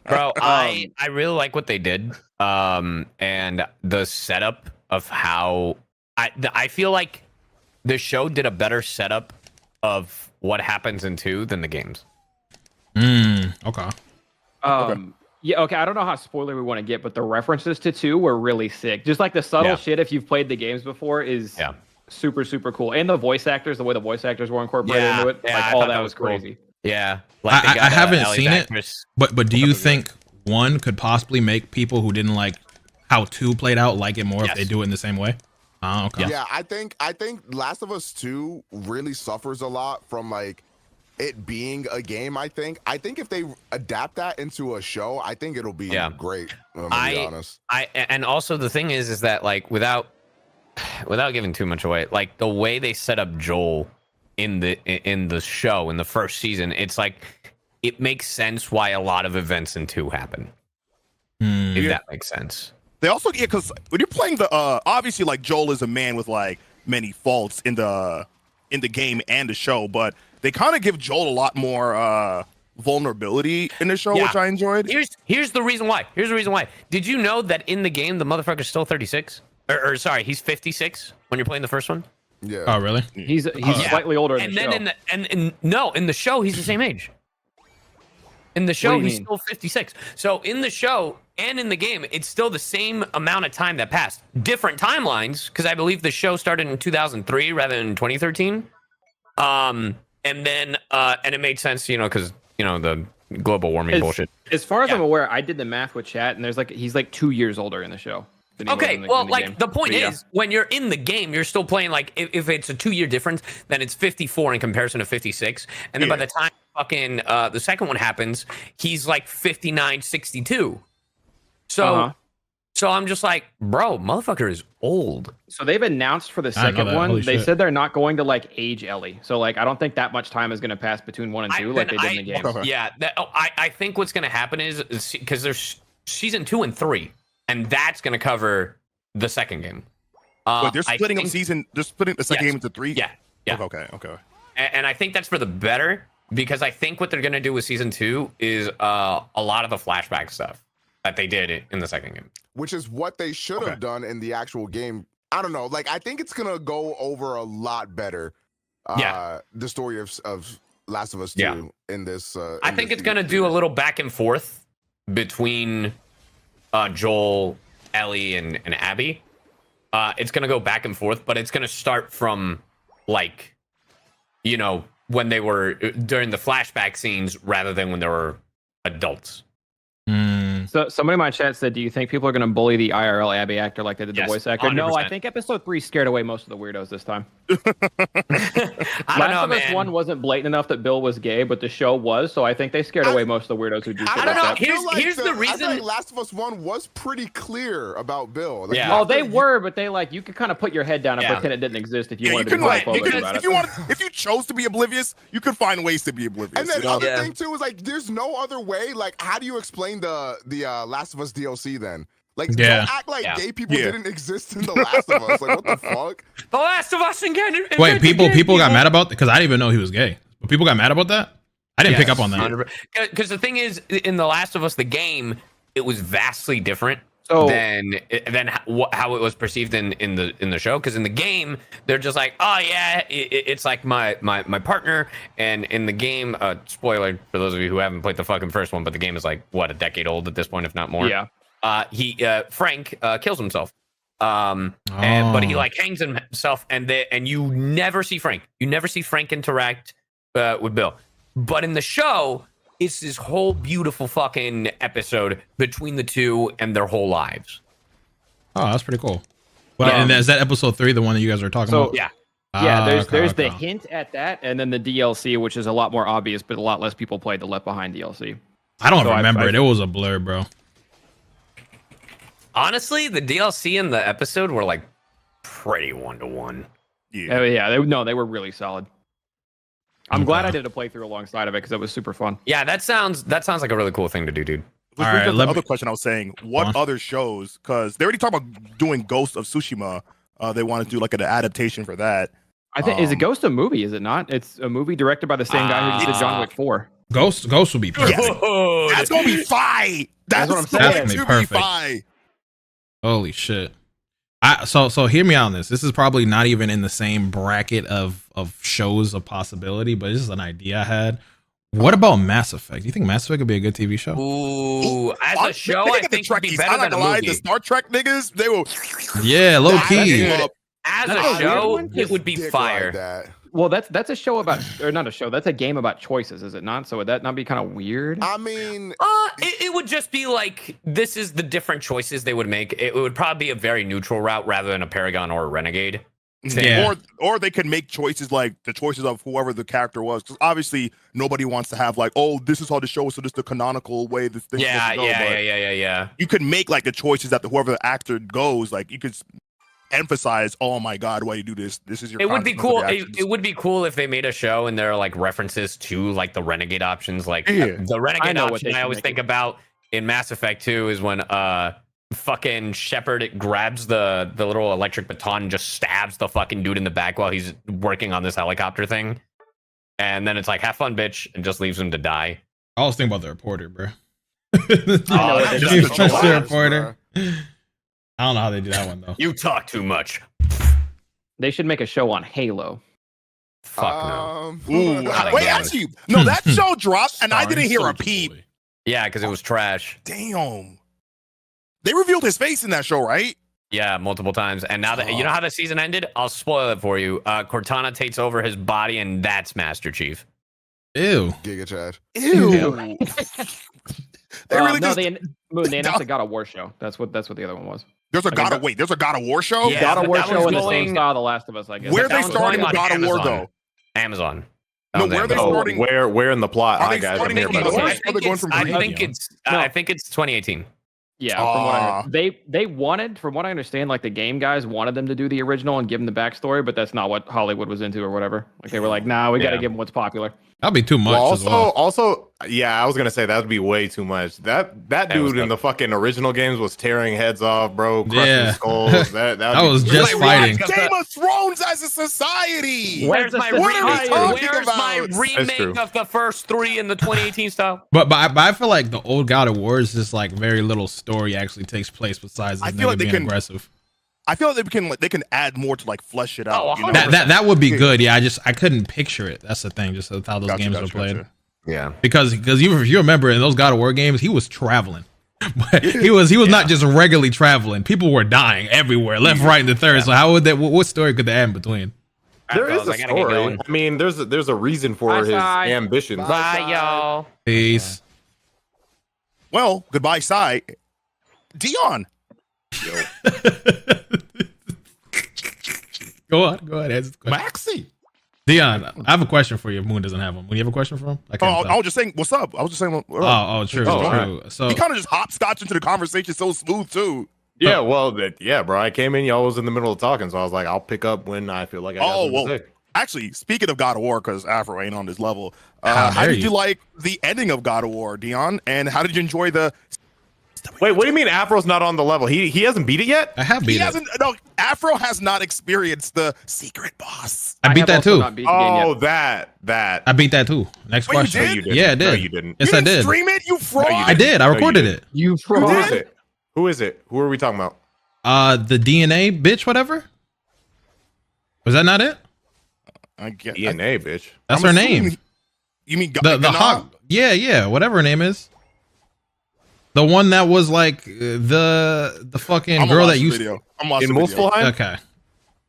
Bro, I really like what they did. And the setup of how I feel like the show did a better setup of what happens in 2 than the games. Okay. Yeah, okay, I don't know how spoiler we want to get, but the references to 2 were really sick. Just like the subtle shit, if you've played the games before, is super, super cool. And the voice actors, the way the voice actors were incorporated into it, like all that was crazy. Cool. Yeah. Like I haven't seen it, but do you think 1 could possibly make people who didn't like how 2 played out like it more if they do it in the same way? Oh, okay. Yeah, I think Last of Us 2 really suffers a lot from like it being a game. I think if they adapt that into a show, I think it'll be great. I'm gonna be honest. And also the thing is that like without giving too much away, like the way they set up Joel in the show in the first season, it's like it makes sense why a lot of events in 2 happen. If that makes sense. They also because when you're playing the obviously like Joel is a man with like many faults in the game and the show, but they kind of give Joel a lot more vulnerability in the show, which I enjoyed. Here's the reason why. Did you know that in the game the motherfucker's still 36? Or sorry, he's 56 when you're playing the first one? Yeah. Oh, really? He's slightly older in the show. In the show he's the same age. In the show he's still 56. So in the show and in the game it's still the same amount of time that passed. Different timelines because I believe the show started in 2003 rather than 2013. And then and it made sense, you know, because you know the global warming bullshit. As far as I'm aware, I did the math with chat, and there's like he's like 2 years older in the show. Okay, well, like the point is, when you're in the game, you're still playing. Like if it's a 2 year difference, then it's 54 in comparison to 56, and then by the time fucking the second one happens, he's like 59, 62. So. So I'm just like, bro, motherfucker is old. So they've announced for the second one, they said they're not going to like age Ellie. So like, I don't think that much time is going to pass between 1 and 2 like they did in the game. Yeah, I think what's going to happen is because there's season 2 and 3, and that's going to cover the second game. Wait, they're splitting up season. They're splitting the second game into 3. Yeah. Okay. And I think that's for the better, because I think what they're gonna do with season 2 is a lot of the flashback stuff that they did in the second game, which is what they should have done in the actual game. I don't know. Like, I think it's gonna go over a lot better. The story of Last of Us 2 in this. I think it's gonna do a little back and forth between Joel, Ellie, and Abby. It's gonna go back and forth, but it's gonna start from like, when they were during the flashback scenes rather than when they were adults. So somebody in my chat said, do you think people are going to bully the IRL Abby actor like they did the voice actor? 100%. No, I think episode 3 scared away most of the weirdos this time. I don't know, man. Last of Us 1 wasn't blatant enough that Bill was gay, but the show was, so I think they scared away most of the weirdos who do shit I don't know. like that. Here's the reason. I feel like Last of Us 1 was pretty clear about Bill. Like, Yeah. Oh, they were, but they you could kind of put your head down and pretend it didn't exist if you wanted to be homophobic about it. If you chose to be oblivious, you could find ways to be oblivious. And then the other thing too is like, there's no other way. Like, how do you explain the Last of Us DLC then? Like, don't act like gay people didn't exist in The Last of Us. Like, what the fuck? The Last of Us again. Wait, people got mad about that? Because I didn't even know he was gay. But people got mad about that? I didn't pick up on that. Because the thing is, in The Last of Us, the game, it was vastly different than how it was perceived in the show. Because in the game, they're just like, oh yeah, it's like my partner. And in the game, spoiler for those of you who haven't played the fucking first one, but the game is like what, a decade old at this point, if not more. Yeah. Frank kills himself. But he like hangs himself, and you never see Frank. You never see Frank interact with Bill. But in the show, it's this whole beautiful fucking episode between the two and their whole lives. Oh, that's pretty cool. Well, and is that episode 3 the one that you guys were talking about? Yeah, there's the hint at that, and then the DLC, which is a lot more obvious, but a lot less people played the Left Behind DLC. I don't remember it. It was a blur, bro. Honestly, the DLC and the episode were like pretty 1-to-1. They were really solid. I'm glad I did a playthrough alongside of it because it was super fun. Yeah, that sounds like a really cool thing to do, dude. All right, the other question I was saying, what other shows? Because they already talked about doing Ghost of Tsushima. They want to do like an adaptation for that. I think is it Ghost a movie? Is it not? It's a movie directed by the same guy who did John Wick 4. Ghost will be perfect. That's gonna be fine. That's what I'm saying. That's gonna be perfect. Holy shit. So hear me out on this. This is probably not even in the same bracket of shows of possibility, but this is an idea I had. What about Mass Effect? Do you think Mass Effect would be a good TV show? Ooh, as a show, I think it'd be better than a movie. The Star Trek niggas, they will. Yeah, low key. As a show, it would be fire. Well, that's a show about, or not a show. That's a game about choices, is it not? So would that not be kind of weird? I mean, it would just be like, this is the different choices they would make. It would probably be a very neutral route rather than a Paragon or a Renegade. Yeah. Or they could make choices like the choices of whoever the character was, because obviously nobody wants to have like, oh, this is how the show is, so this is the canonical way this thing. Yeah. You could make like the choices that whoever the actor goes, like you could emphasize, oh my god, why you do this? This is your. It would be cool. It would be cool if they made a show and there are like references to like the Renegade options, like the Renegade option. I always think about in Mass Effect 2 is when fucking Shepard grabs the little electric baton and just stabs the fucking dude in the back while he's working on this helicopter thing, and then it's like, have fun, bitch, and just leaves him to die. I was thinking about the reporter, bro. The reporter. I don't know how they do that one though. You talk too much. They should make a show on Halo. Fuck no. Wait, actually, no, that show dropped and I didn't hear a peep. Yeah, because it was trash. Damn. They revealed his face in that show, right? Yeah, multiple times. And now that you know how the season ended, I'll spoil it for you. Cortana takes over his body, and that's Master Chief. Ew. Giga Chad. Ew. They announced a God of War show. That's what the other one was. There's a God of War show? Yeah, God of War show in the same style of The Last of Us, I guess. Where are they starting with God of War though? Amazon. No, where are they starting? Where in the plot? Are they starting in I think it's 2018. Yeah, from what I heard. They wanted, from what I understand, like the game guys wanted them to do the original and give them the backstory, but that's not what Hollywood was into or whatever. Like they were like, nah, we got to give them what's popular. That'd be too much. Also, yeah, I was gonna say that'd be way too much. That dude in the fucking original games was tearing heads off, bro, crushing skulls. That was just fighting. Game of Thrones as a society. Where's my remake of the first 3 in the 2018 style? But I feel like the old God of War is just like very little story actually takes place besides this nigga being aggressive. I feel like they can add more to like flesh it out. Oh, that would be good. Yeah, I couldn't picture it. That's the thing, just how those games were played. Yeah, because if you remember in those God of War games, he was traveling. But he was not just regularly traveling. People were dying everywhere, left, right, and the third. Yeah. So how would that? What story could they add in between? There is a story. I mean, there's a reason for his ambitions. Bye, y'all. Peace. Well, goodbye, Sai. Dion. Go ahead. Answer the question. Maxi. Dion, I have a question for you. If Moon doesn't have one, Moon, you have a question for him? I was just saying, what's up? I was just saying. True. So he kind of just hopscotched into the conversation so smooth too. Yeah, bro. I came in, y'all was in the middle of talking, so I was like, I'll pick up when I feel like I got something to say. Actually, speaking of God of War, because Afro ain't on this level, how did you like the ending of God of War, Dion? And how did you enjoy the? Wait, what do you mean Afro's not on the level? He hasn't beat it yet? I have beat it. No, Afro has not experienced the secret boss. I beat that too. That. I beat that too. Next question. You did? Yeah, I did. No, you didn't. Yes, you I did. Stream it, you fraud. No, I did. I recorded it. You fraud. Who is it? Who are we talking about? The DNA bitch, whatever. Was that not it? I get DNA bitch. That's her name. You mean the hawk? Yeah, whatever her name is. The one that was like the fucking girl that used to I'm watching Muspelheim? Okay.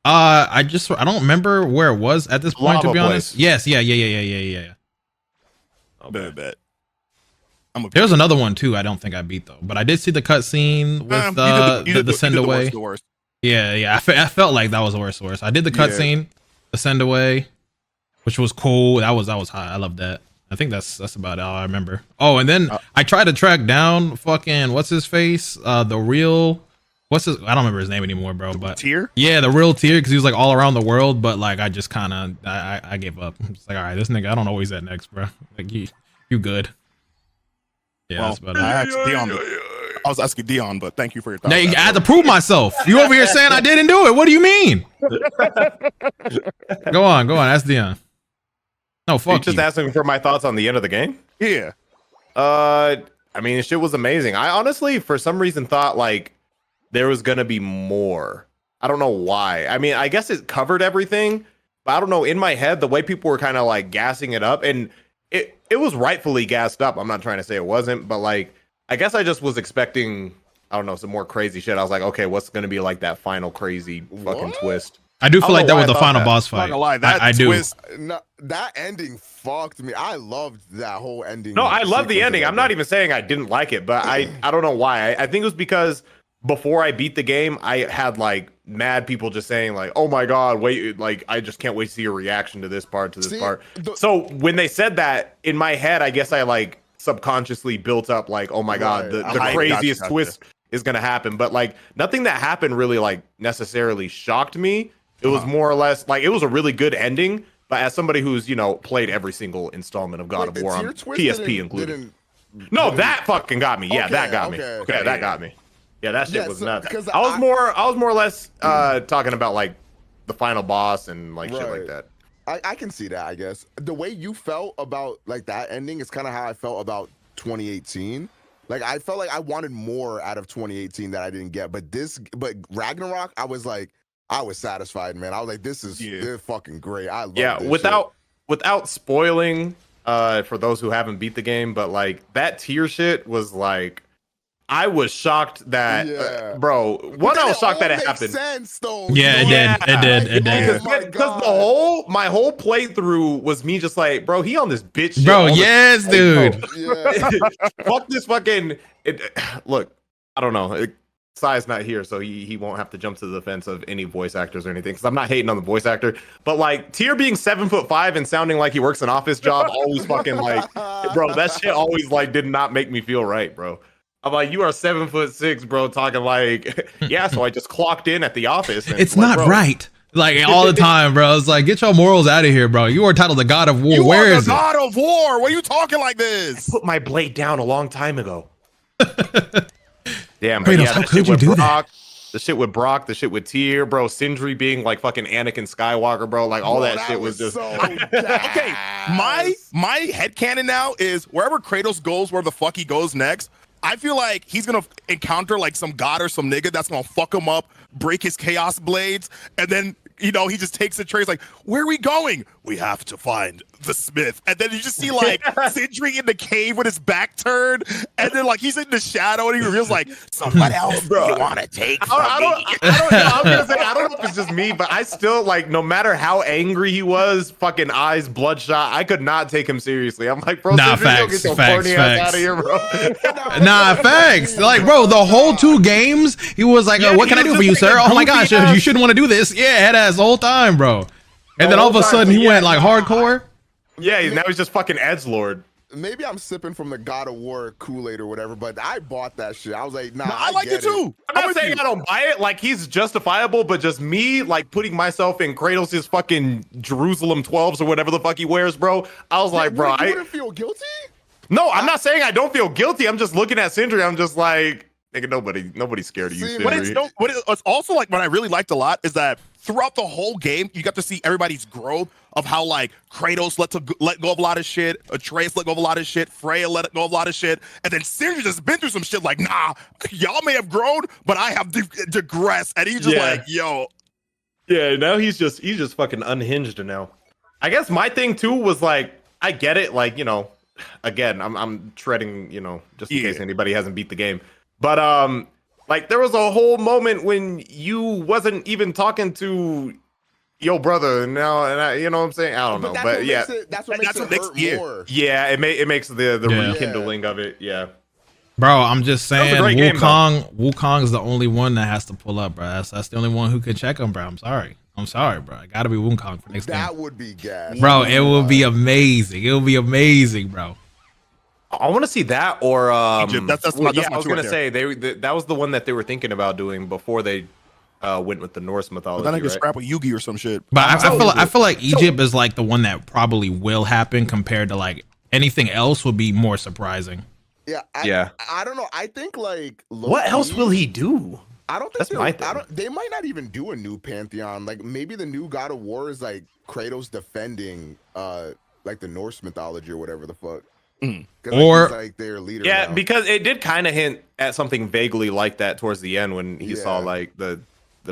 I don't remember where it was at this point, to be honest. Yes, yeah. I bet. There was another one too. I don't think I beat though, but I did see the cutscene with the send away. Yeah. I felt like that was the worst. I did the cutscene, the send away, which was cool. That was high. I love that. I think that's about all I remember. Oh, and then I tried to track down fucking what's his face, the real I don't remember his name anymore, bro. But Tyr? Yeah, the real Tyr, because he was like all around the world. But like I just kind of I gave up. I'm just like, all right, this nigga, I don't know where he's at next, bro. Like you good. Yeah, that's about it. I was asking Dion, but thank you for your thoughts. Now I had to prove myself. You over here saying I didn't do it? What do you mean? Go on. Ask Dion. No, fuck you. Just asking for my thoughts on the end of the game? Yeah. I mean, shit was amazing. I honestly, for some reason, thought like there was gonna be more. I don't know why. I mean, I guess it covered everything, but I don't know. In my head, the way people were kind of like gassing it up, and it was rightfully gassed up. I'm not trying to say it wasn't, but like, I guess I just was expecting, I don't know, some more crazy shit. I was like, okay, what's gonna be like that final crazy fucking twist? I do feel like that was the final boss fight. I do. No, that ending fucked me. I loved that whole ending. No, I love the ending. I'm not even saying I didn't like it, but I don't know why. I think it was because before I beat the game, I had like mad people just saying like, "Oh my god, wait!" Like I just can't wait to see your reaction to this part, So when they said that in my head, I guess I like subconsciously built up like, "Oh my god, the craziest twist is gonna happen." But like nothing that happened really like necessarily shocked me. It was more or less like it was a really good ending, but as somebody who's, played every single installment of God of War on PSP included. That fucking got me. Yeah, that got me. Yeah, that got me. Yeah, that shit was nuts. I was more or less talking about like the final boss and like shit like that. I can see that, I guess. The way you felt about like that ending is kind of how I felt about 2018. Like I felt like I wanted more out of 2018 that I didn't get, but Ragnarok, I was satisfied, man. I was like, they're fucking great. I love this without spoiling for those who haven't beat the game, but like that tier shit was like, I was shocked that bro. I was shocked that it happened. Sense, though. Yeah, it did. Because my whole playthrough was me just like, bro, he on this bitch shit. Bro, yes, dude. Fuck this fucking. Look, I don't know. Sai's not here, so he won't have to jump to the defense of any voice actors or anything, because I'm not hating on the voice actor, but like Tyr being 7'5" and sounding like he works an office job always fucking like, bro, that shit always like did not make me feel right, bro. I'm like, you are 7'6", bro, talking like, yeah, so I just clocked in at the office. And it's like, not bro, right. Like all the time, bro. It's like, get your morals out of here, bro. You are titled the God of War. Where is it? God of War. Why are you talking like this? I put my blade down a long time ago. Damn, Kratos, how could you do that? The shit with Brock, the shit with Tyr, bro. Sindri being like fucking Anakin Skywalker, bro. Like all that shit was just. Okay, my headcanon now is wherever Kratos goes, where the fuck he goes next, I feel like he's gonna encounter like some god or some nigga that's gonna fuck him up, break his chaos blades, and then he just takes the trays like, where are we going? We have to find the smith. And then you just see like Sindri in the cave with his back turned, and then like he's in the shadow and he reveals like, someone else bro. You want to take from me? I don't know if it's just me, but I still like, no matter how angry he was, fucking eyes bloodshot, I could not take him seriously. I'm like, bro, nah, Sindri, get your corny ass out of here, bro. Nah, facts. Like, bro, the whole 2 games, he was like, what can I do for you, sir? Oh my gosh, you shouldn't want to do this. Yeah, head ass the whole time, bro. And then all of a sudden he went like hardcore. Yeah, now he's just fucking edgelord. Maybe I'm sipping from the God of War Kool-Aid or whatever, but I bought that shit. I was like, nah, I like it too. I'm not saying I don't buy it. Like, he's justifiable, but just me, like, putting myself in Kratos' fucking Jerusalem 12s or whatever the fuck he wears, bro. I was like, bro, you wouldn't feel guilty? No, I'm not saying I don't feel guilty. I'm just looking at Sindri. I'm just like, nigga, nobody's scared of you, Sindri. It's also like what I really liked a lot is that throughout the whole game, you got to see everybody's growth of how like Kratos let go of a lot of shit, Atreus let go of a lot of shit, Freya let go of a lot of shit, and then Sindri just been through some shit like, nah, y'all may have grown, but I have digressed, and he's just like, yo. Yeah, now he's just fucking unhinged now. I guess my thing too was like, I get it, like, again, I'm treading, just in case anybody hasn't beat the game. But like there was a whole moment when you wasn't even talking to your brother now, and I, you know what I'm saying? I don't know, but yeah, that's what makes it hurt more. Yeah, it makes the rekindling of it. Yeah, bro, I'm just saying, Wukong's the only one that has to pull up, bro. That's the only one who can check him, bro. I'm sorry, bro. I gotta be Wukong for next game. That would be gas, bro. It will be amazing. It will be amazing, bro. I want to see that, or that's I was gonna say that was the one that they were thinking about doing before they went with the Norse mythology. But then I could scrap with Yugi or some shit. But I feel like Egypt is like the one that probably will happen compared to like anything else would be more surprising. Yeah, I don't know. I think like what else will he do? I don't think they might not even do a new pantheon. Like maybe the new God of War is like Kratos defending like the Norse mythology or whatever the fuck. Or like their leader. Yeah, now. because it did kind of hint at something vaguely like that towards the end when he saw like the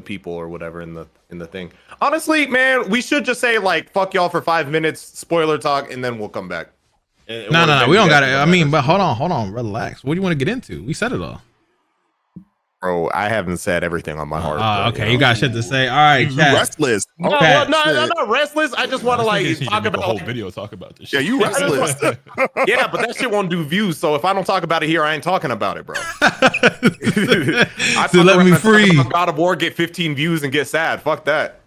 people or whatever in the thing. Honestly, man, we should just say like fuck y'all for 5 minutes, spoiler talk, and then we'll come back. No, we don't got it. I mean, but hold on, relax. What do you want to get into? We said it all. Bro, I haven't said everything on my heart. Okay, you got shit to say. All right, chat. Restless. No, I'm not restless. I just want to like talk about the whole video. Talk about this. Yeah, you restless. Yeah, but that shit won't do views. So if I don't talk about it here, I ain't talking about it, bro. So let me free. God of War get 15 views and get sad. Fuck that.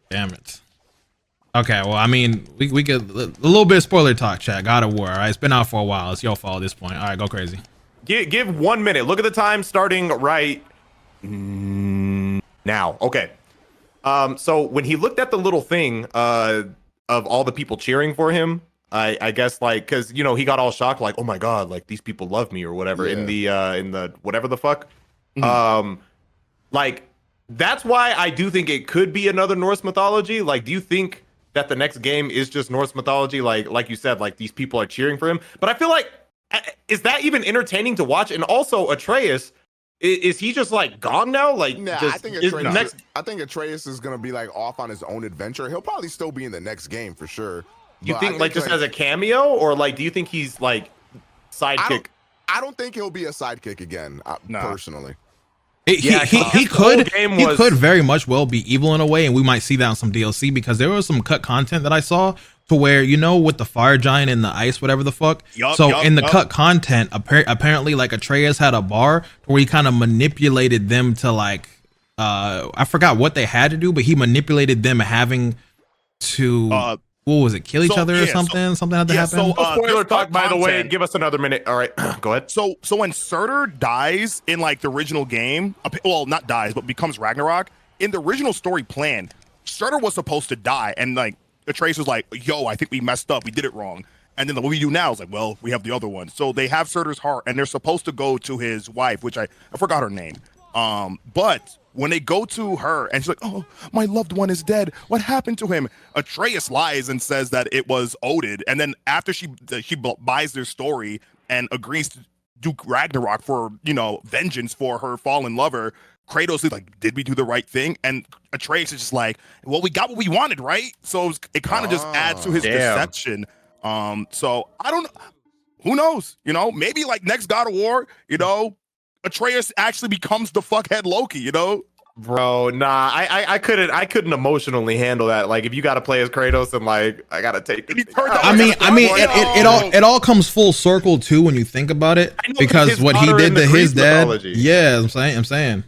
Damn it. Okay, well, I mean, we could a little bit of spoiler talk, chat. God of War. All right, it's been out for a while. It's your fault at this point. All right, go crazy. Give 1 minute. Look at the time starting right now. Okay. So when he looked at the little thing of all the people cheering for him, I guess like because he got all shocked like, oh my god, like these people love me or whatever in the whatever the fuck. Like that's why I do think it could be another Norse mythology. Like, do you think that the next game is just Norse mythology? Like you said, like these people are cheering for him. But I feel like, is that even entertaining to watch? And also Atreus, is he just like gone now? Like, nah, I think Atreus is gonna be like off on his own adventure. He'll probably still be in the next game for sure. You think like just as a cameo, or like do you think he's like sidekick? I don't think he'll be a sidekick again. Personally. He could very much well be evil in a way, and we might see that on some DLC because there was some cut content that I saw to where with the fire giant and the ice, whatever the fuck. In the cut content, apparently like Atreus had a bar where he kind of manipulated them to like I forgot what they had to do, but he manipulated them having to what was it, kill each other or something? Something had to happen. Spoiler talk, by the way. Give us another minute. All right, go ahead. So when Surtur dies in like the original game, well, not dies, but becomes Ragnarok, in the original story plan, Surtur was supposed to die, and like Atreus was like, "Yo, I think we messed up. We did it wrong." And then what we do now is like, well, we have the other one. So they have Surtur's heart, and they're supposed to go to his wife, which I forgot her name. But when they go to her, and she's like, "Oh, my loved one is dead. What happened to him?" Atreus lies and says that it was Odin. And then after she buys their story and agrees to do Ragnarok for, vengeance for her fallen lover, Kratos is like, did we do the right thing? And Atreus is just like, well, we got what we wanted, right? So it kind of just adds to his deception. So I don't know. Who knows? Maybe like next God of War, Atreus actually becomes the fuckhead Loki, Bro, nah, I couldn't emotionally handle that. Like, if you got to play as Kratos and like, I gotta take. It all comes full circle too when you think about it, because what he did to his dad. Yeah, I'm saying.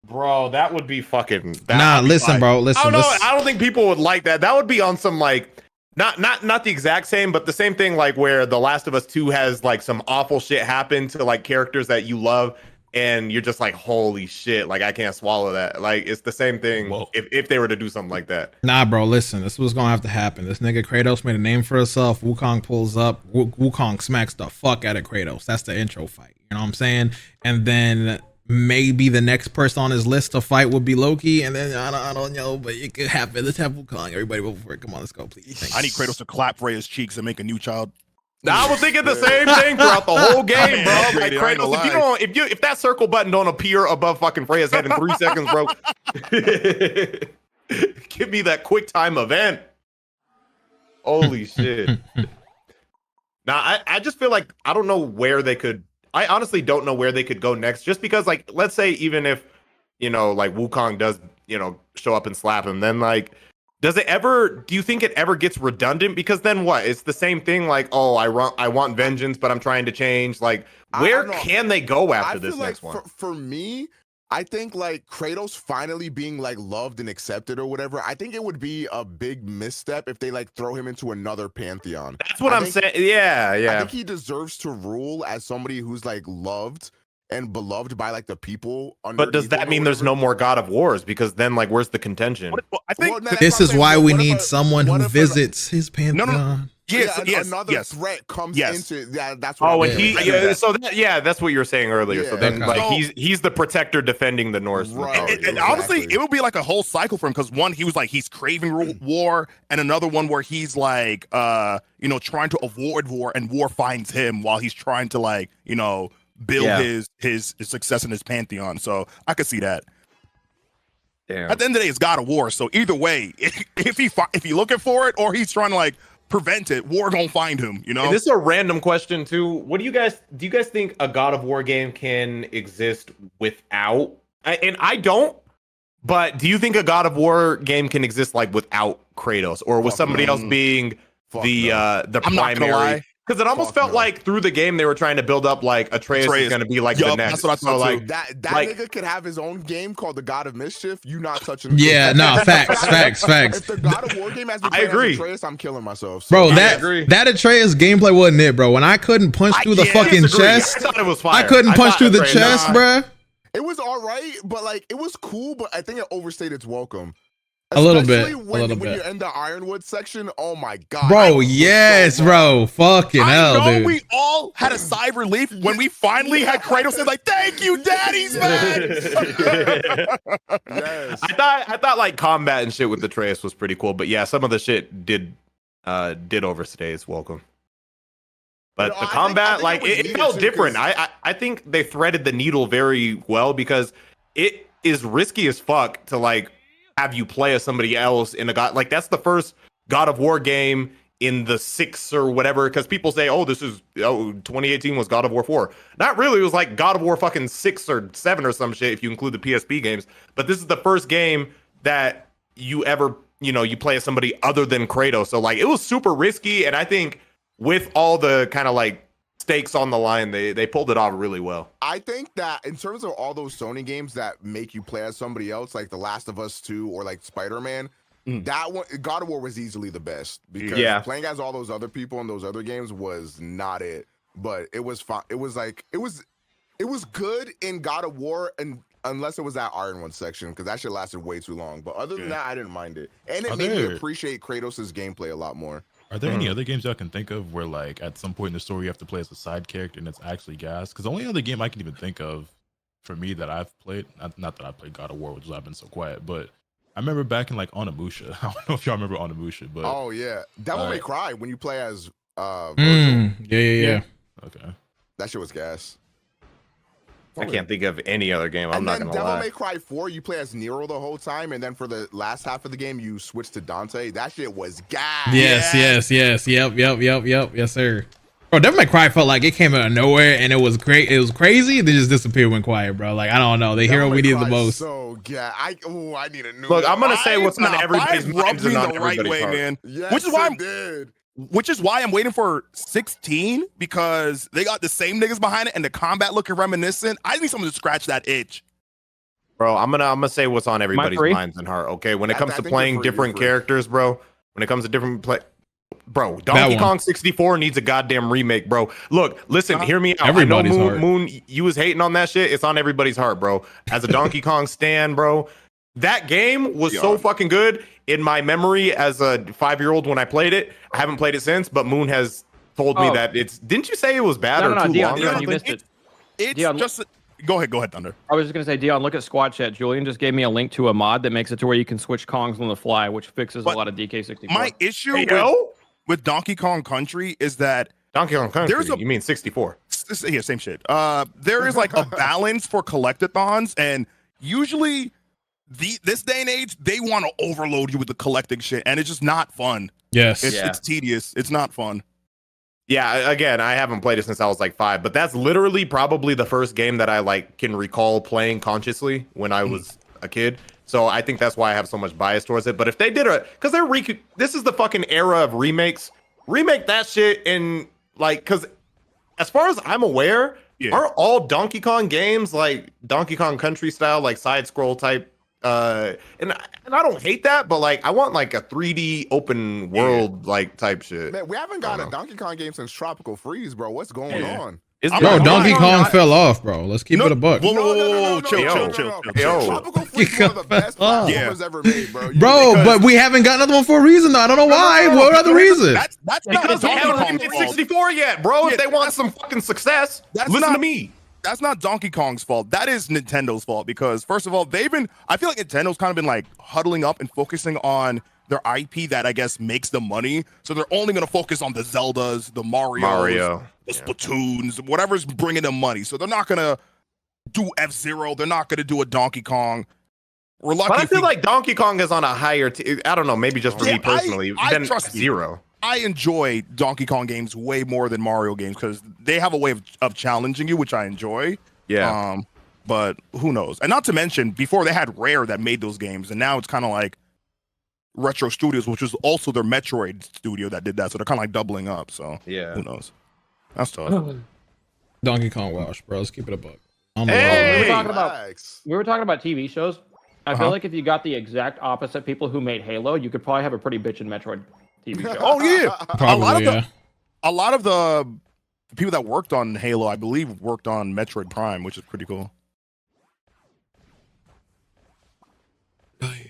Bro, that would be fucking. Listen, bro. Listen. I don't think people would like that. That would be on some like. Not the exact same, but the same thing, like where The Last of Us 2 has like some awful shit happen to like characters that you love, and you're just like, holy shit, like I can't swallow that. Like it's the same thing if they were to do something like that. Nah, bro, listen, this is what's gonna have to happen. This nigga Kratos made a name for himself. Wukong pulls up, Wukong smacks the fuck out of Kratos. That's the intro fight. You know what I'm saying? And then maybe the next person on his list to fight would be Loki, and then I don't know, but it could happen. Let's have Wukong. Everybody vote for it. Come on, let's go, please. Thanks. I need Kratos to clap Freya's cheeks and make a new child. I was thinking the same thing throughout the whole game, bro. Like Kratos, if that circle button don't appear above fucking Freya's head in 3 seconds, bro, give me that quick time event. Holy shit. Now, I just feel like I don't know where they could. I honestly don't know where they could go next, just because, like, let's say even if, like Wukong does, show up and slap him, then like, do you think it ever gets redundant? Because then what? It's the same thing, like, oh, I want vengeance, but I'm trying to change. Like, where can they go after this next one? For me, I think like Kratos finally being like loved and accepted or whatever, I think it would be a big misstep if they like throw him into another pantheon. That's what I'm saying. Yeah. I think he deserves to rule as somebody who's like loved and beloved by like the people. But does that mean there's no more God of Wars? Because then like, where's the contention? I think this is why we need someone who visits his pantheon. No. Another threat comes into that. That's what. That's what you were saying earlier. Yeah. So then, like, he's the protector defending the Norse. Right. And honestly, it would be like a whole cycle for him, because one, he was like he's craving war, and another one where he's like, trying to avoid war, and war finds him while he's trying to like, build his success in his pantheon. So I could see that. Damn. At the end of the day, it's God of War. So either way, if he looking for it or he's trying to like prevent it, war gonna find him, And this is a random question too. What do you guys think a God of War game can exist without? And I don't, but do you think a God of War game can exist like without Kratos, or with somebody else being the primary? Because it almost felt like through the game they were trying to build up like Atreus is going to be like the next. That's what I thought. Like that nigga could have his own game called the God of Mischief. You not touching. Yeah, no, facts. If the God of War game has I agree. Atreus, I'm killing myself. So. Bro, that Atreus gameplay wasn't it, bro. When I couldn't punch through the fucking chest, I thought it was fire. I couldn't punch through the chest, bro. It was all right, but like it was cool, but I think it overstayed its welcome. A little bit. When you're in the Ironwood section, oh my god, bro! Yes, bro. Fucking hell, dude. We all had a sigh of relief when we finally had Kratos and like, "Thank you, Daddy's man." Yes. I thought like combat and shit with Atreus was pretty cool, but yeah, some of the shit did overstay its welcome. But the combat, like it felt different. I think they threaded the needle very well, because it is risky as fuck to like have you play as somebody else in a God. Like that's the first God of War game in the 6 or whatever, because people say, 2018 was God of War 4. Not really. It was like God of War fucking 6 or 7 or some shit if you include the PSP games. But this is the first game that you ever, you play as somebody other than Kratos. So like it was super risky, and I think with all the kind of like stakes on the line, they pulled it off really well. I think that in terms of all those Sony games that make you play as somebody else, like The Last of Us 2 or like Spider-Man, that one, God of War was easily the best, because playing as all those other people in those other games was not it. But it was fun. It was good in God of War, and unless it was that Iron One section, because that shit lasted way too long. But other than that, I didn't mind it, and it made me appreciate Kratos' gameplay a lot more. Are there any other games y'all can think of where, like, at some point in the story you have to play as a side character and it's actually gas? Because the only other game I can even think of for me that I've played, not that I played God of War, which is why I've been so quiet, but I remember back in like Onimusha. I don't know if y'all remember Onimusha, but oh yeah, Devil May Cry when you play as yeah. Okay, that shit was gas. I can't think of any other game. I'm not gonna lie. Devil May Cry 4, you play as Nero the whole time, and then for the last half of the game, you switch to Dante. That shit was gas. Yes. Yes, sir. Bro, Devil May Cry felt like it came out of nowhere and it was great. It was crazy. They just disappeared when quiet, bro. Like I don't know. The hero we needed the most. So yeah, I need a new. Look, I'm gonna say what's on everybody's minds and on the right way, man. Yes, which is why I'm waiting for 16 because they got the same niggas behind it and the combat looking reminiscent. I need someone to scratch that itch. Bro, I'm gonna say what's on everybody's minds and heart. Okay, when it comes to playing different characters, bro. When it comes to different bro, Donkey Kong 64 needs a goddamn remake, bro. Look, listen, hear me out. Everybody's I know heart. Moon, you was hating on that shit. It's on everybody's heart, bro. As a Donkey Kong stan, bro, that game was so fucking good in my memory as a 5-year-old when I played it. I haven't played it since, but Moon has told me that it's. Didn't you say it was bad or too long? Dion, you missed it. It's Dion, just. Go ahead, Thunder. I was just gonna say, Dion, look at SQAUD chat. Julian just gave me a link to a mod that makes it to where you can switch Kongs on the fly, which fixes a lot of DK64. My issue with Donkey Kong Country is that Donkey Kong Country. You mean 64? Yeah, same shit. There is like a balance for collectathons, and usually this day and age they want to overload you with the collecting shit, and it's just not fun. Yes, it's tedious. It's not fun. Yeah, again, I haven't played it since I was like 5, but that's literally probably the first game that I like can recall playing consciously when I was a kid. So I think that's why I have so much bias towards it. But if they did because this is the fucking era of remakes. Remake that shit in like, because as far as I'm aware, aren't all Donkey Kong games like Donkey Kong Country style, like side scroll type? And I don't hate that, but like I want like a 3D open world like type shit. Man, we haven't got a Donkey Kong game since Tropical Freeze, bro. What's going on? Bro, Donkey Kong fell off, bro. Let's keep it a buck. Whoa, chill. Tropical Freeze is one of the best platformers ever made, bro. Bro, but we haven't got another one for a reason, though. I don't know why. What other reason? That's not because they Donkey haven't made 64 yet, bro. If they want some fucking success, listen to me. That's not Donkey Kong's fault. That is Nintendo's fault because, first of all, I feel like Nintendo's kind of been like huddling up and focusing on their IP that I guess makes them money. So they're only going to focus on the Zeldas, the Mario, the Splatoons, whatever's bringing them money. So they're not going to do F-Zero. They're not going to do a Donkey Kong. We're lucky. But I feel like Donkey Kong is on a higher I don't know, maybe just for me personally, than Zero. I enjoy Donkey Kong games way more than Mario games because they have a way of challenging you, which I enjoy. Yeah. But who knows? And not to mention, before they had Rare that made those games, and now it's kind of like Retro Studios, which was also their Metroid studio that did that. So they're kind of like doubling up. So yeah, who knows? That's tough. Donkey Kong wash, bro. Let's keep it a buck. Hey, we were talking about TV shows. I feel like if you got the exact opposite people who made Halo, you could probably have a pretty bitchin' Metroid TV show. Oh yeah, probably, a lot of the people that worked on Halo, I believe, worked on Metroid Prime, which is pretty cool.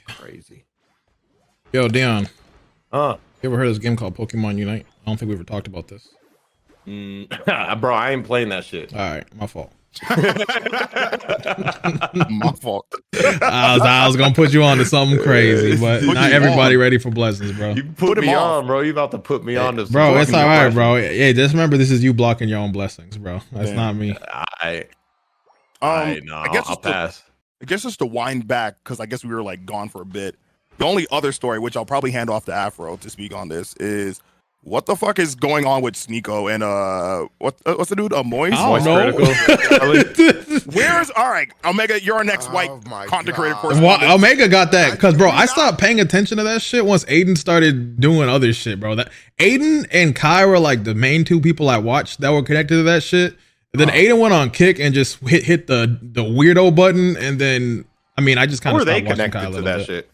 Crazy. Yo, Dion. You ever heard of this game called Pokemon Unite? I don't think we ever talked about this. Bro, I ain't playing that shit. All right, my fault. My fault. I was gonna put you on to something crazy, but not everybody ready for blessings, bro. You put me on, bro. You about to put me on to bro. It's all right, bro. Yeah, just remember this is you blocking your own blessings, bro. That's not me. I guess I'll pass. I guess just to wind back because I guess we were like gone for a bit. The only other story, which I'll probably hand off to Afro to speak on this, is what the fuck is going on with Sneako and what's the dude? Moist? I don't know. Where's all right, Omega? You're our next white content creator person. Well, Omega got that because, bro, I stopped paying attention to that shit once Aiden started doing other shit, bro. That Aiden and Kai were like the main two people I watched that were connected to that shit. And then Aiden went on Kick and just hit the weirdo button, and then I mean I just kind of stopped watching Kai a little bit. Shit.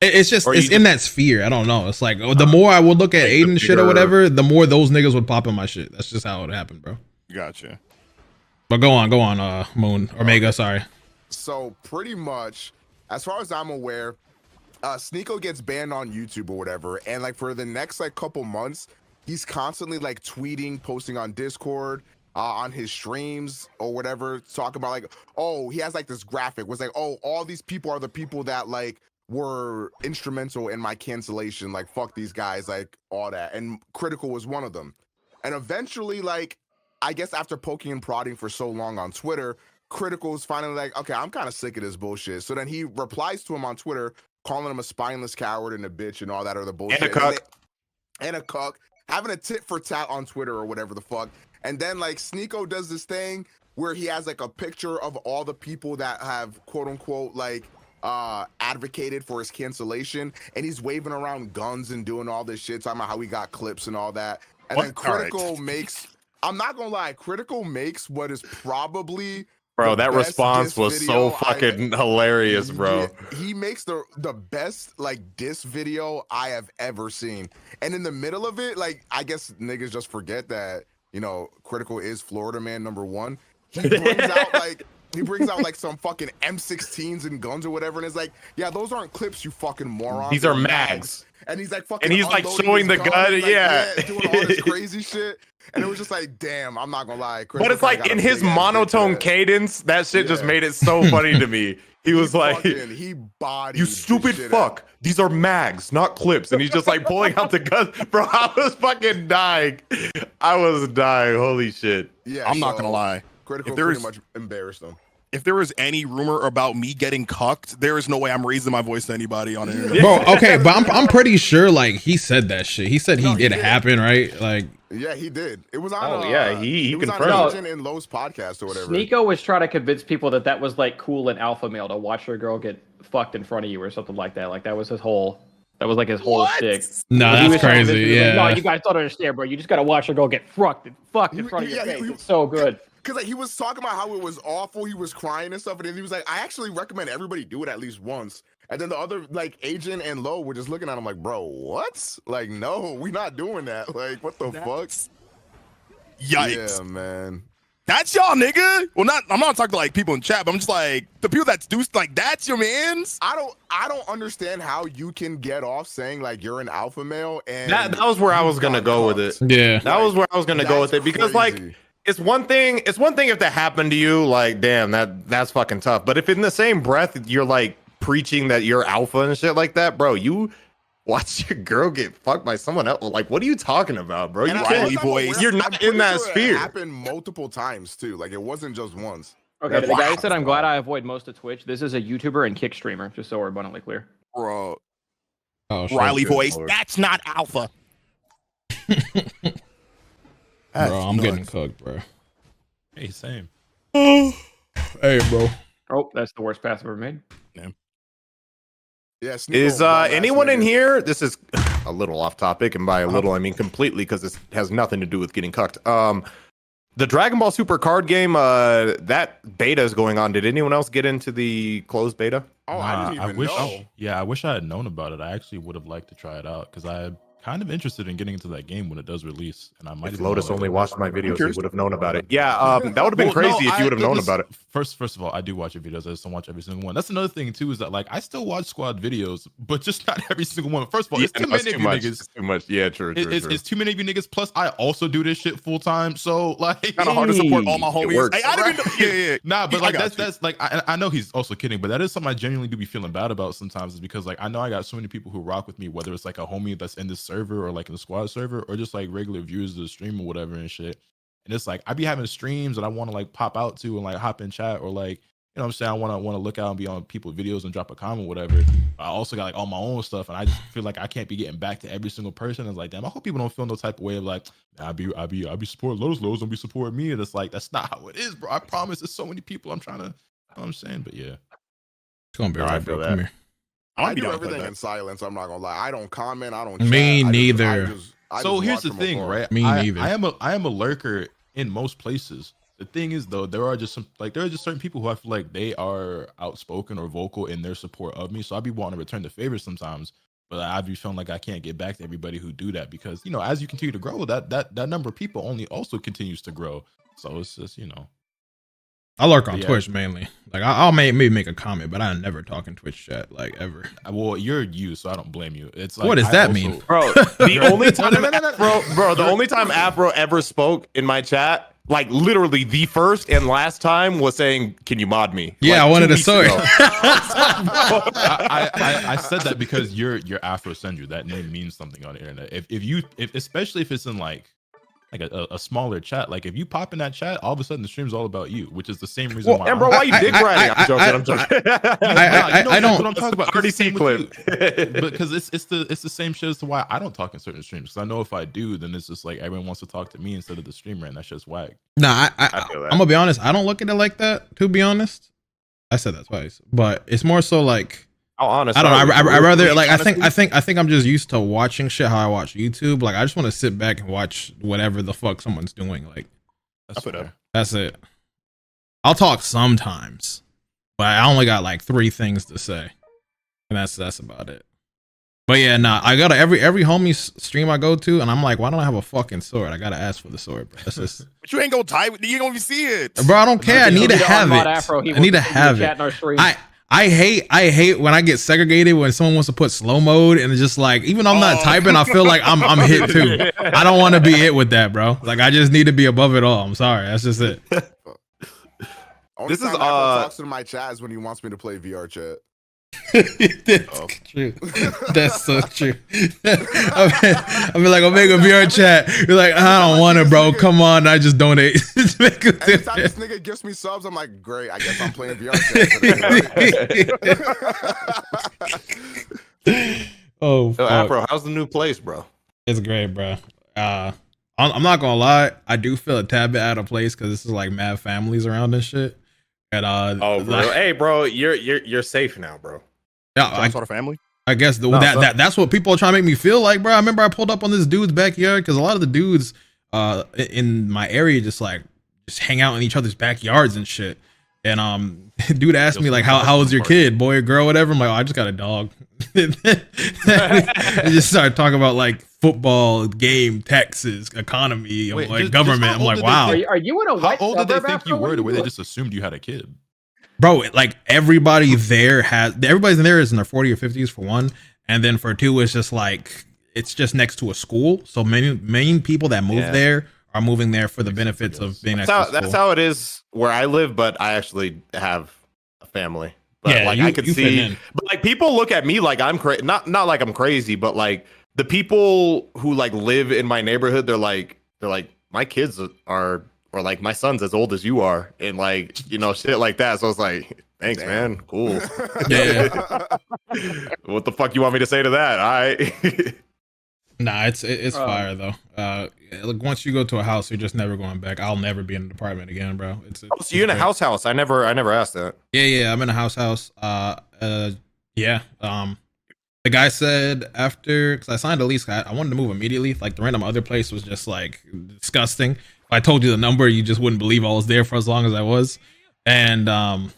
It's just it's in that sphere. I don't know. It's like the more I would look at Aiden shit or whatever, the more those niggas would pop in my shit. That's just how it happened, bro. Gotcha. But go on, Moon or Omega. Sorry. So pretty much, as far as I'm aware, Sneako gets banned on YouTube or whatever, and like for the next like couple months, he's constantly like tweeting, posting on Discord, on his streams or whatever, talking about like, oh, he has like this graphic was like, oh, all these people are the people that like were instrumental in my cancellation, like fuck these guys, like all that. And Critical was one of them. And eventually, like, I guess after poking and prodding for so long on Twitter, Critical is finally like, okay, I'm kind of sick of this bullshit. So then he replies to him on Twitter, calling him a spineless coward and a bitch and all that other bullshit. And a cuck. And a cuck. Having a tit for tat on Twitter or whatever the fuck. And then like Sneako does this thing where he has like a picture of all the people that have quote unquote like advocated for his cancellation, and he's waving around guns and doing all this shit, talking about how he got clips and all that. And then Critical makes, I'm not gonna lie, Critical makes what is probably bro, that response was so fucking hilarious, bro. He makes the best like diss video I have ever seen. And in the middle of it, like I guess niggas just forget that, you know, Critical is Florida man #1. He brings out like some fucking M16s and guns or whatever, and it's like, yeah, those aren't clips, you fucking moron. These are mags. And he's like fucking, and he's like showing the gun, like, yeah, doing all this crazy shit. And it was just like, damn, I'm not gonna lie. But it's like in his monotone cadence, that shit just made it so funny to me. He was like, he bodied you stupid fuck. These are mags, not clips. And he's just like pulling out the gun. Bro, I was fucking dying. I was dying. Holy shit. Yeah, I'm not gonna lie. Critical pretty much embarrassed him. If there was any rumor about me getting cucked, there is no way I'm raising my voice to anybody on it. Bro, okay, but I'm pretty sure like he said that shit. He said it happen, right? Like, yeah, he did. It was on. Oh yeah, he confirmed on in Lowe's podcast or whatever. Sneako was trying to convince people that was like cool and alpha male to watch your girl get fucked in front of you or something like that. Like that was his whole. That was like his whole shtick. No, that's crazy. Yeah. Like, no, you guys don't understand, bro. You just gotta watch your girl get fucked in front of your face. It's so good. Because like he was talking about how it was awful, he was crying and stuff, and then he was like, I actually recommend everybody do it at least once. And then the other like agent and Lowe were just looking at him like, bro, what? Like, no, we're not doing that. Like, what the fuck? Yikes. Yeah, man. That's y'all, nigga. Well, I'm not talking to like people in chat, but I'm just like the people that do like that's your mans. I don't understand how you can get off saying like you're an alpha male, and that was where I was gonna go with it. Yeah, that was where I was gonna go with it because like. It's one thing if that happened to you, like, damn, that's fucking tough. But if in the same breath you're like preaching that you're alpha and shit like that, bro, you watch your girl get fucked by someone else. Like, what are you talking about, bro? You Riley boys, you're not in that sphere. It happened multiple times too. Like, it wasn't just once. Okay, the guy said, I'm glad I avoid most of Twitch. This is a YouTuber and kick streamer, just so we're abundantly clear. Bro. Oh, Riley voice, that's not alpha. Bro, I'm getting cooked, bro. Hey, same. Hey, bro. Oh, that's the worst pass I've ever made. Yeah. Yes. Is anyone in here? This is a little off topic, and by a little I mean completely, because this has nothing to do with getting cucked. The Dragon Ball Super card game, that beta is going on. Did anyone else get into the closed beta? Oh, I didn't even know. Yeah, I wish I had known about it. I actually would have liked to try it out because I'm kind of interested in getting into that game when it does release. And I might. If Lotus only watched my videos, he would have known about it. Yeah, that would have been crazy if you would have known about it. First of all, I do watch your videos. I just don't watch every single one. That's another thing too, is that like I still watch SQAUD videos, but just not every single one. First of all, it's too many of you niggas. It's too much. Yeah, true. It's too many of you niggas. Plus, I also do this shit full time, so like kind of hard to support all my homies. I don't even know. Yeah. Nah, but like that's like I know he's also kidding, but that is something I genuinely do be feeling bad about sometimes, is because like I know I got so many people who rock with me, whether it's like a homie that's in this server or like in the SQAUD server, or just like regular viewers of the stream or whatever and shit. And it's like I be having streams that I want to like pop out to and like hop in chat, or like, you know what I'm saying, I want to look out and be on people's videos and drop a comment or whatever. I also got like all my own stuff, and I just feel like I can't be getting back to every single person. It's like, damn, I hope people don't feel no type of way of like, I be supporting Lotus don't be supporting me. And it's like, that's not how it is, bro. I promise. There's so many people I'm trying to, you know what I'm saying, but yeah, it's gonna be all right, bro. Come here. I do everything in silence. I'm not gonna lie. I don't comment. I don't. Me neither. So here's the thing, right? Me neither. I am a lurker in most places. The thing is, though, there are just certain people who I feel like they are outspoken or vocal in their support of me. So I'd be wanting to return the favor sometimes, but I'd be feeling like I can't get back to everybody who do that, because, you know, as you continue to grow, that number of people only also continues to grow. So it's just, you know. I lurk on Twitch mainly. Like I'll maybe make a comment, but I never talk in Twitch chat like ever. Well, you're you, so I don't blame you. It's like, what does that mean, bro? The only time, bro, the only time Afro ever spoke in my chat, like literally the first and last time, was saying, "Can you mod me?" Yeah, like, I wanted a sword. I said that because your Afro Senju, that name means something on the internet. If especially if it's in like a smaller chat, like if you pop in that chat, all of a sudden the stream's all about you, which is the same reason why. And bro, why you dick riding? I'm joking. I don't. What I'm talking about. RDC clip. Because it's the same shit as to why I don't talk in certain streams. Because I know if I do, then it's just like everyone wants to talk to me instead of the streamer, and that's just whack. Nah, I'm gonna be honest. I don't look at it like that. To be honest, I said that twice, but it's more so like. Oh, honest. I don't know. I rather like. I think I'm just used to watching shit how I watch YouTube. Like I just want to sit back and watch whatever the fuck someone's doing. Like that's it. I'll talk sometimes, but I only got like 3 things to say, and that's about it. But yeah, nah. I gotta every homie stream I go to, and I'm like, why don't I have a fucking sword? I gotta ask for the sword, bro. That's just. But you ain't gonna type it. You ain't gonna see it, bro. I don't care. I need to have it. I need to have it. I hate when I get segregated when someone wants to put slow mode and it's just like, even though I'm not typing, I feel like I'm hit too. I don't want to be hit with that, bro. Like I just need to be above it all. I'm sorry. That's just it. This is talks to my chat is when he wants me to play VR chat. That's true. That's so true. I mean, like, Omega VR chat. You're like, I don't want it, bro. Come on, I just donate. Anytime this nigga gives me subs, I'm like, great. I guess I'm playing VR chat. Oh, so, Afro, how's the new place, bro? It's great, bro. I'm not gonna lie. I do feel a tad bit out of place because this is like mad families around and shit. And bro. Like, hey, bro, you're safe now, bro. Yeah, sort of family. I guess that's what people are trying to make me feel like, bro. I remember I pulled up on this dude's backyard because a lot of the dudes in my area just hang out in each other's backyards and shit. And dude asked me like, how was your kid, boy or girl, whatever. I'm like, oh, I just got a dog. They just started talking about like football, game, taxes, economy, like government. I'm like, wow. Are you in a white How old did they think you were? The way they just assumed you had a kid. Bro, like everybody's in there is in their 40s or 50s for one, and then for two, it's just like it's just next to a school. So many people that move there are moving there for the benefits of being next to school. That's how it is where I live, but I actually have a family. But yeah, like I could see, but like people look at me like I'm crazy. Not like I'm crazy, but like the people who like live in my neighborhood, they're like my kids are. Or like my son's as old as you are, and like shit like that. So I was like, thanks, man, cool. Yeah. What the fuck you want me to say to that? Nah, it's fire though. Like once you go to a house, you're just never going back. I'll never be in an apartment again, bro. So you're in a house? I never asked that. Yeah, I'm in a house. Yeah. The guy said after, because I signed a lease, I wanted to move immediately. Like the random other place was just like disgusting. If I told you the number, you just wouldn't believe I was there for as long as I was. And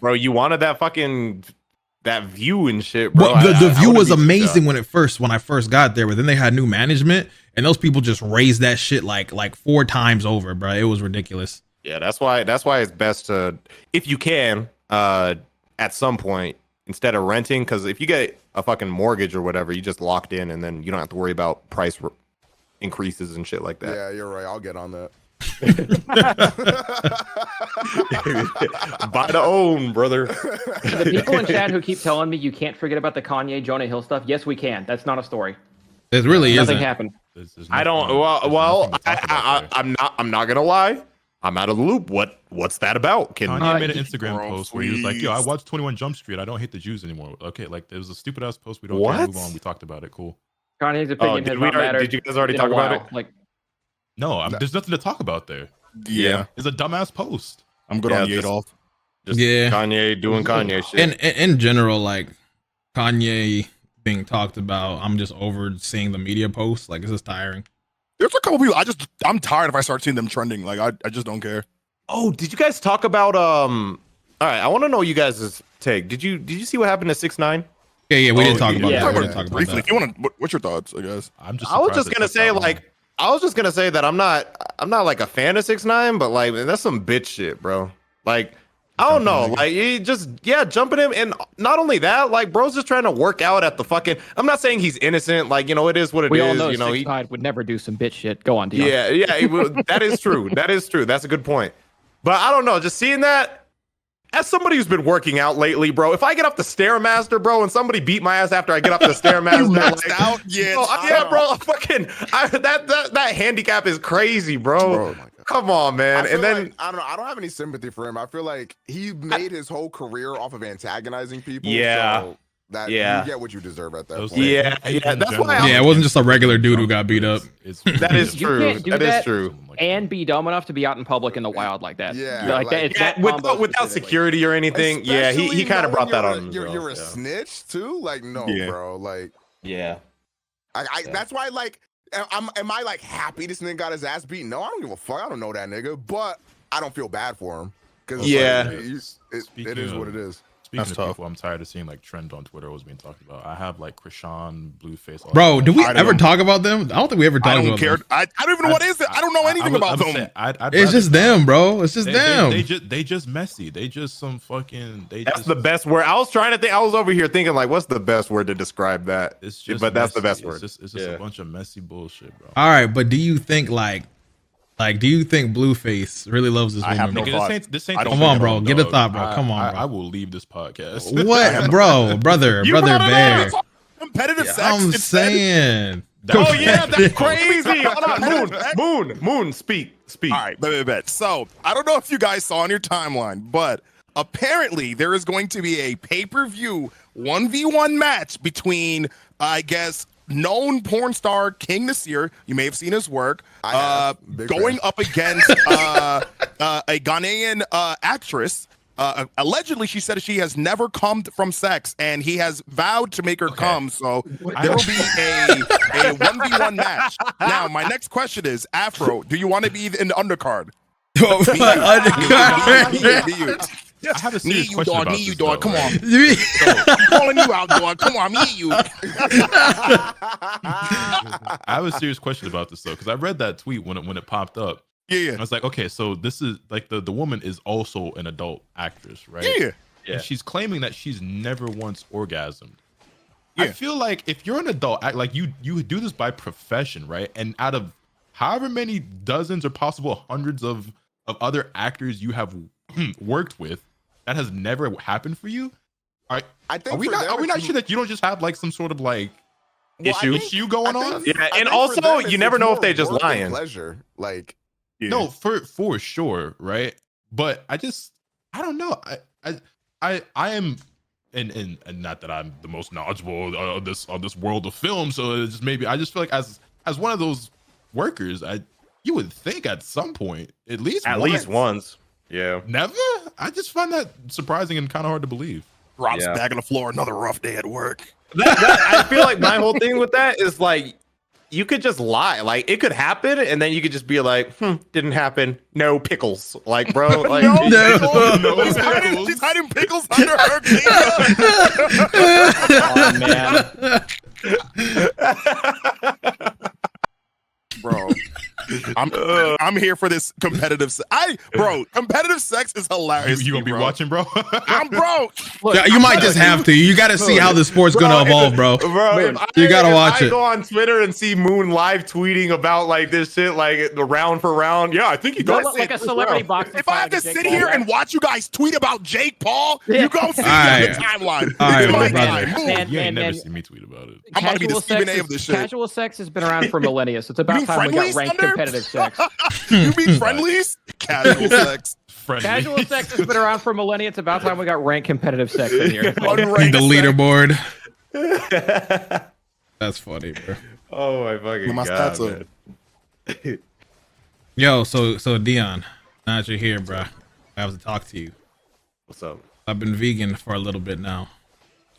bro, you wanted that view and shit, bro. Well, the view was amazing when I first got there, but then they had new management and those people just raised that shit like 4 times over, bro. It was ridiculous. Yeah, that's why it's best to, if you can, at some point, instead of renting, because if you get a fucking mortgage or whatever, you just locked in and then you don't have to worry about price increases and shit like that. Yeah, you're right. I'll get on that. Buy to own, brother. The people in chat who keep telling me you can't forget about the Kanye Jonah Hill stuff, yes, we can. That's not a story. It really is. Nothing happened. I don't. Well, I'm not gonna lie. I'm out of the loop. What's that about? Kanye made an Instagram post where he was like, "Yo, I watched 21 Jump Street. I don't hate the Jews anymore." Okay, like there was a stupid ass post. We don't care. Move on. We talked about it. Cool. Kanye's opinion has not mattered. Did you guys already talk about it? Like, no, there's nothing to talk about there. Yeah, it's a dumbass post. I'm good on Adolf. Just Kanye doing Kanye shit. And in general, like Kanye being talked about, I'm just over seeing the media posts. Like, it's just tiring. There's a couple people I'm tired if I start seeing them trending. Like, I just don't care. Oh, did you guys talk about all right, I want to know you guys' take. Did you see what happened to 6ix9ine? Yeah, we didn't talk about that. We didn't talk about briefly. If you want to, what's your thoughts? I guess I was just gonna say that I'm not like a fan of 6ix9ine, but like that's some bitch shit, bro. Like I don't know. Like, he just, jumping him. And not only that, like, bro's just trying to work out at the fucking. I'm not saying he's innocent. Like, it is what it is. We all know, he would never do some bitch shit. Go on, Dion. Yeah. That is true. That is true. That's a good point. But I don't know. Just seeing that, as somebody who's been working out lately, bro, if I get off the Stairmaster, bro, and somebody beat my ass after I get off the Stairmaster, out? Bro, that handicap is crazy, bro. Come on, man. And then I don't know. I don't have any sympathy for him. I feel like he made his whole career off of antagonizing people. Yeah. So that you get what you deserve at that point. Yeah. That's why. It wasn't just a regular dude who got beat up. That is true. You can't do that is true. And be dumb enough to be out in public in the wild like that. Yeah. Without security or anything. Yeah, he kind of brought that on himself. You're a snitch too? Like, no, bro. Like, yeah. That's why, like, am I like happy this nigga got his ass beat? No, I don't give a fuck. I don't know that nigga, but I don't feel bad for him. Cause it is what it is. Speaking of people, I'm tired of seeing like trend on Twitter was being talked about. I have like Krishan, Blueface. Bro, did we ever talk about them? I don't think we ever talked about them. I don't even know what is it. I don't know anything about them. It's just them, bro. It's just them. They just messy. They just some fucking. That's the best word. I was trying to think. I was over here thinking like, what's the best word to describe that? It's just, but that's the best word. It's just a bunch of messy bullshit, bro. All right, but do you think do you think Blueface really loves this woman? I have no thought. Come on, bro. Get a thought, bro. Come on, bro. I will leave this podcast. What, bro? Brother Bear. Competitive sex. I'm saying. Oh yeah, that's crazy. Hold on, Moon, speak. All right, bet. So I don't know if you guys saw on your timeline, but apparently there is going to be a pay-per-view 1v1 match between, I guess, known porn star King Nasir. You may have seen his work. Going up against a Ghanaian actress. Allegedly, she said she has never come from sex, and he has vowed to make her come. So there will be a 1v1 match. Now, my next question is, Afro, do you want to be in the undercard? I have a serious question about this, dog. Come on. I'm calling you out, dog. Come on, me and you. I have a serious question about this though, because I read that tweet when it popped up. Yeah. I was like, okay, so this is like the woman is also an adult actress, right? Yeah. And she's claiming that she's never once orgasmed. Yeah. I feel like if you're an adult, like you do this by profession, right? And out of however many dozens or possible hundreds of other actors you have worked with, that has never happened for you. Are we not sure that you don't just have like some sort of like issue going on? Yeah, and also you never know if they just lying. Pleasure, like no, for sure, right? But I don't know. I am, and not that I'm the most knowledgeable on this world of film, so it's just maybe I just feel like as one of those workers, you would think at some point at least once. Yeah. Never? I just find that surprising and kind of hard to believe. Drops back on the floor, another rough day at work. I feel like my whole thing with that is like, you could just lie. Like, it could happen, and then you could just be like, didn't happen. No pickles. Like, bro. Like, no She's hiding pickles under her Oh, man. Bro. I'm here for this competitive competitive sex is hilarious. You gonna be watching, bro? I'm broke. Look, you might just have to. You got to see how the sport's gonna evolve, bro. You gotta watch it. I go on Twitter and see Moon live tweeting about like this shit, like the round for round. Yeah, I think he does like a celebrity boxing. If I have to sit here and watch you guys tweet about Jake Paul, you go see the timeline. All right, my brother. You ain't never seen me tweet about it. I'm gonna be the Stephen A of this shit. Casual sex has been around for millennia, so it's about time we got ranked competitive sex. You mean friendlies? Casual sex. Casual sex has been around for millennia. It's about time we got ranked competitive sex in here. The leaderboard. That's funny, bro. Oh my fucking god, man. Yo, so Dion, now that you're here, bro, I have to talk to you. What's up? I've been vegan for a little bit now.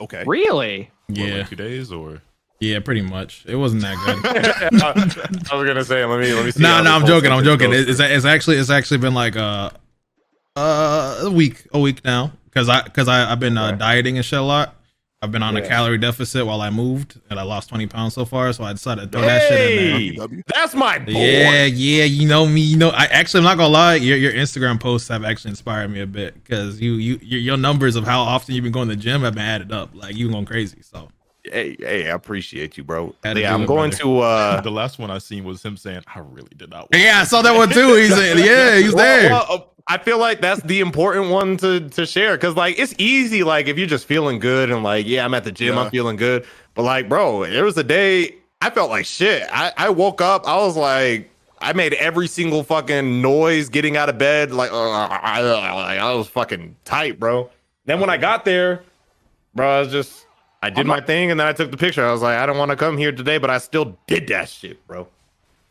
Okay. Really? Yeah. What, like 2 days or? Yeah, pretty much. It wasn't that good. I was gonna say, let me see. No, I'm joking. It's actually been like a week now because I've been dieting and shit a lot. I've been on a calorie deficit while I moved, and I lost 20 pounds so far. So I decided to throw that shit in there. That's my boy. Yeah, you know me. You know, I'm not gonna lie. Your Instagram posts have actually inspired me a bit because your numbers of how often you've been going to the gym have been added up. Like you going crazy. So. Hey, I appreciate you, bro. Yeah, I'm going to. The last one I seen was him saying, "I really did not." Yeah, I saw that one too. He's he's there. Well, I feel like that's the important one to share because like it's easy. Like if you're just feeling good and like I'm at the gym, I'm feeling good. But like, bro, there was a day I felt like shit. I woke up, I was like, I made every single fucking noise getting out of bed. Like I was fucking tight, bro. Then when I got there, bro, I did my thing and then I took the picture. I was like, I don't want to come here today, but I still did that shit, bro.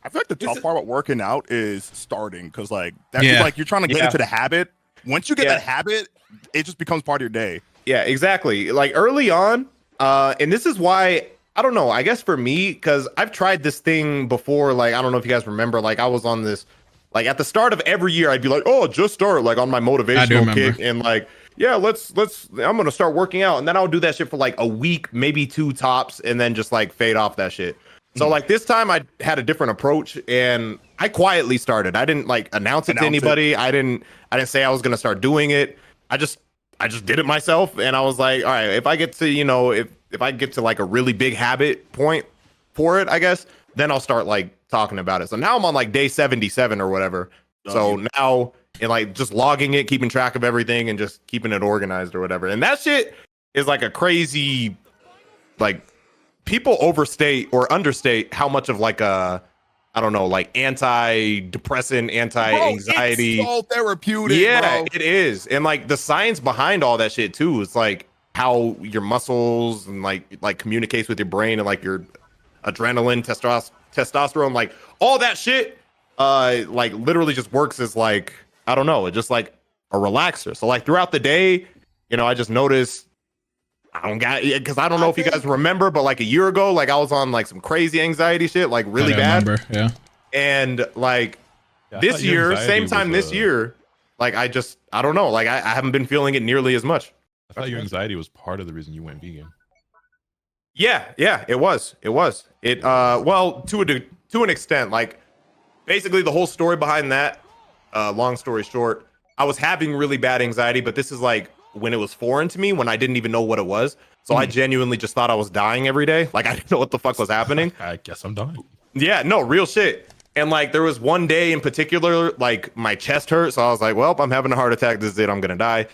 I feel like the tough part about working out is starting because like like you're trying to get into the habit. Once you get that habit, it just becomes part of your day. Yeah, exactly. Like early on, and this is why I don't know. I guess for me, because I've tried this thing before. Like I don't know if you guys remember. Like I was on this. Like at the start of every year, I'd be like, "Oh, just start." Like on my motivational kick, and like. Yeah, let's I'm gonna start working out, and then I'll do that shit for like a week, maybe 2 tops, and then just like fade off that shit. So like this time I had a different approach and I quietly started. I didn't like announce it to anybody. I didn't say I was gonna start doing it. I just did it myself, and I was like, all right, if I get to if I get to like a really big habit point for it, I guess, then I'll start like talking about it. So now I'm on like day 77 or whatever. So now. And like just logging it, keeping track of everything, and just keeping it organized or whatever. And that shit is like a crazy, like people overstate or understate how much of like a, I don't know, like anti-depressant, anti-anxiety. It's so therapeutic. Yeah, it is. And like the science behind all that shit too is like how your muscles and like communicates with your brain and like your adrenaline, testosterone, like all that shit, like literally just works as like. I don't know. It's just like a relaxer. So like throughout the day, I just noticed because I don't know if you guys remember, but like a year ago, like I was on like some crazy anxiety shit, like really bad. Remember. Yeah. And like this year, same time this year, like I don't know. Like I haven't been feeling it nearly as much. I thought your anxiety was part of the reason you went vegan. Yeah, it was. Well, to an extent, like basically the whole story behind that. Long story short, I was having really bad anxiety, but this is like when it was foreign to me, when I didn't even know what it was. So I genuinely just thought I was dying every day. Like I didn't know what the fuck was happening. I guess I'm dying. Yeah, no, real shit. And like there was one day in particular, like my chest hurt. So I was like, well, I'm having a heart attack. This is it. I'm going to die.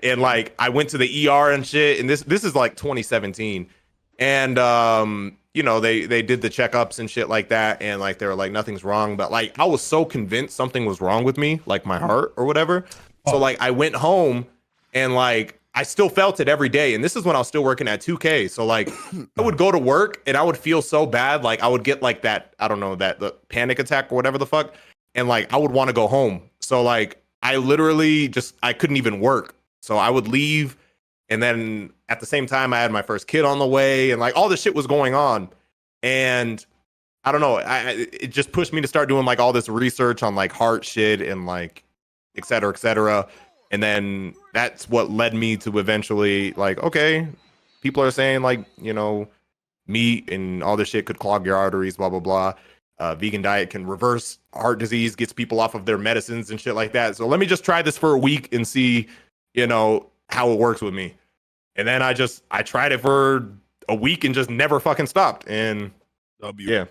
And like I went to the ER and shit. And this is like 2017. And they did the checkups and shit like that, and like they were like nothing's wrong, but like I was so convinced something was wrong with me, like my heart or whatever. So like I went home and like I still felt it every day, and this is when I was still working at 2K. So like I would go to work and I would feel so bad, like I would get like that, I don't know, the panic attack or whatever the fuck, and like I would want to go home. So like I literally I couldn't even work. So I would leave. And then at the same time, I had my first kid on the way, and like all this shit was going on. And I don't know, it just pushed me to start doing like all this research on like heart shit and like et cetera, et cetera. And then that's what led me to eventually like, okay, people are saying like, meat and all this shit could clog your arteries, blah, blah, blah. Vegan diet can reverse heart disease, gets people off of their medicines and shit like that. So let me just try this for a week and see, how it works with me. And then I tried it for a week and just never fucking stopped. And yeah.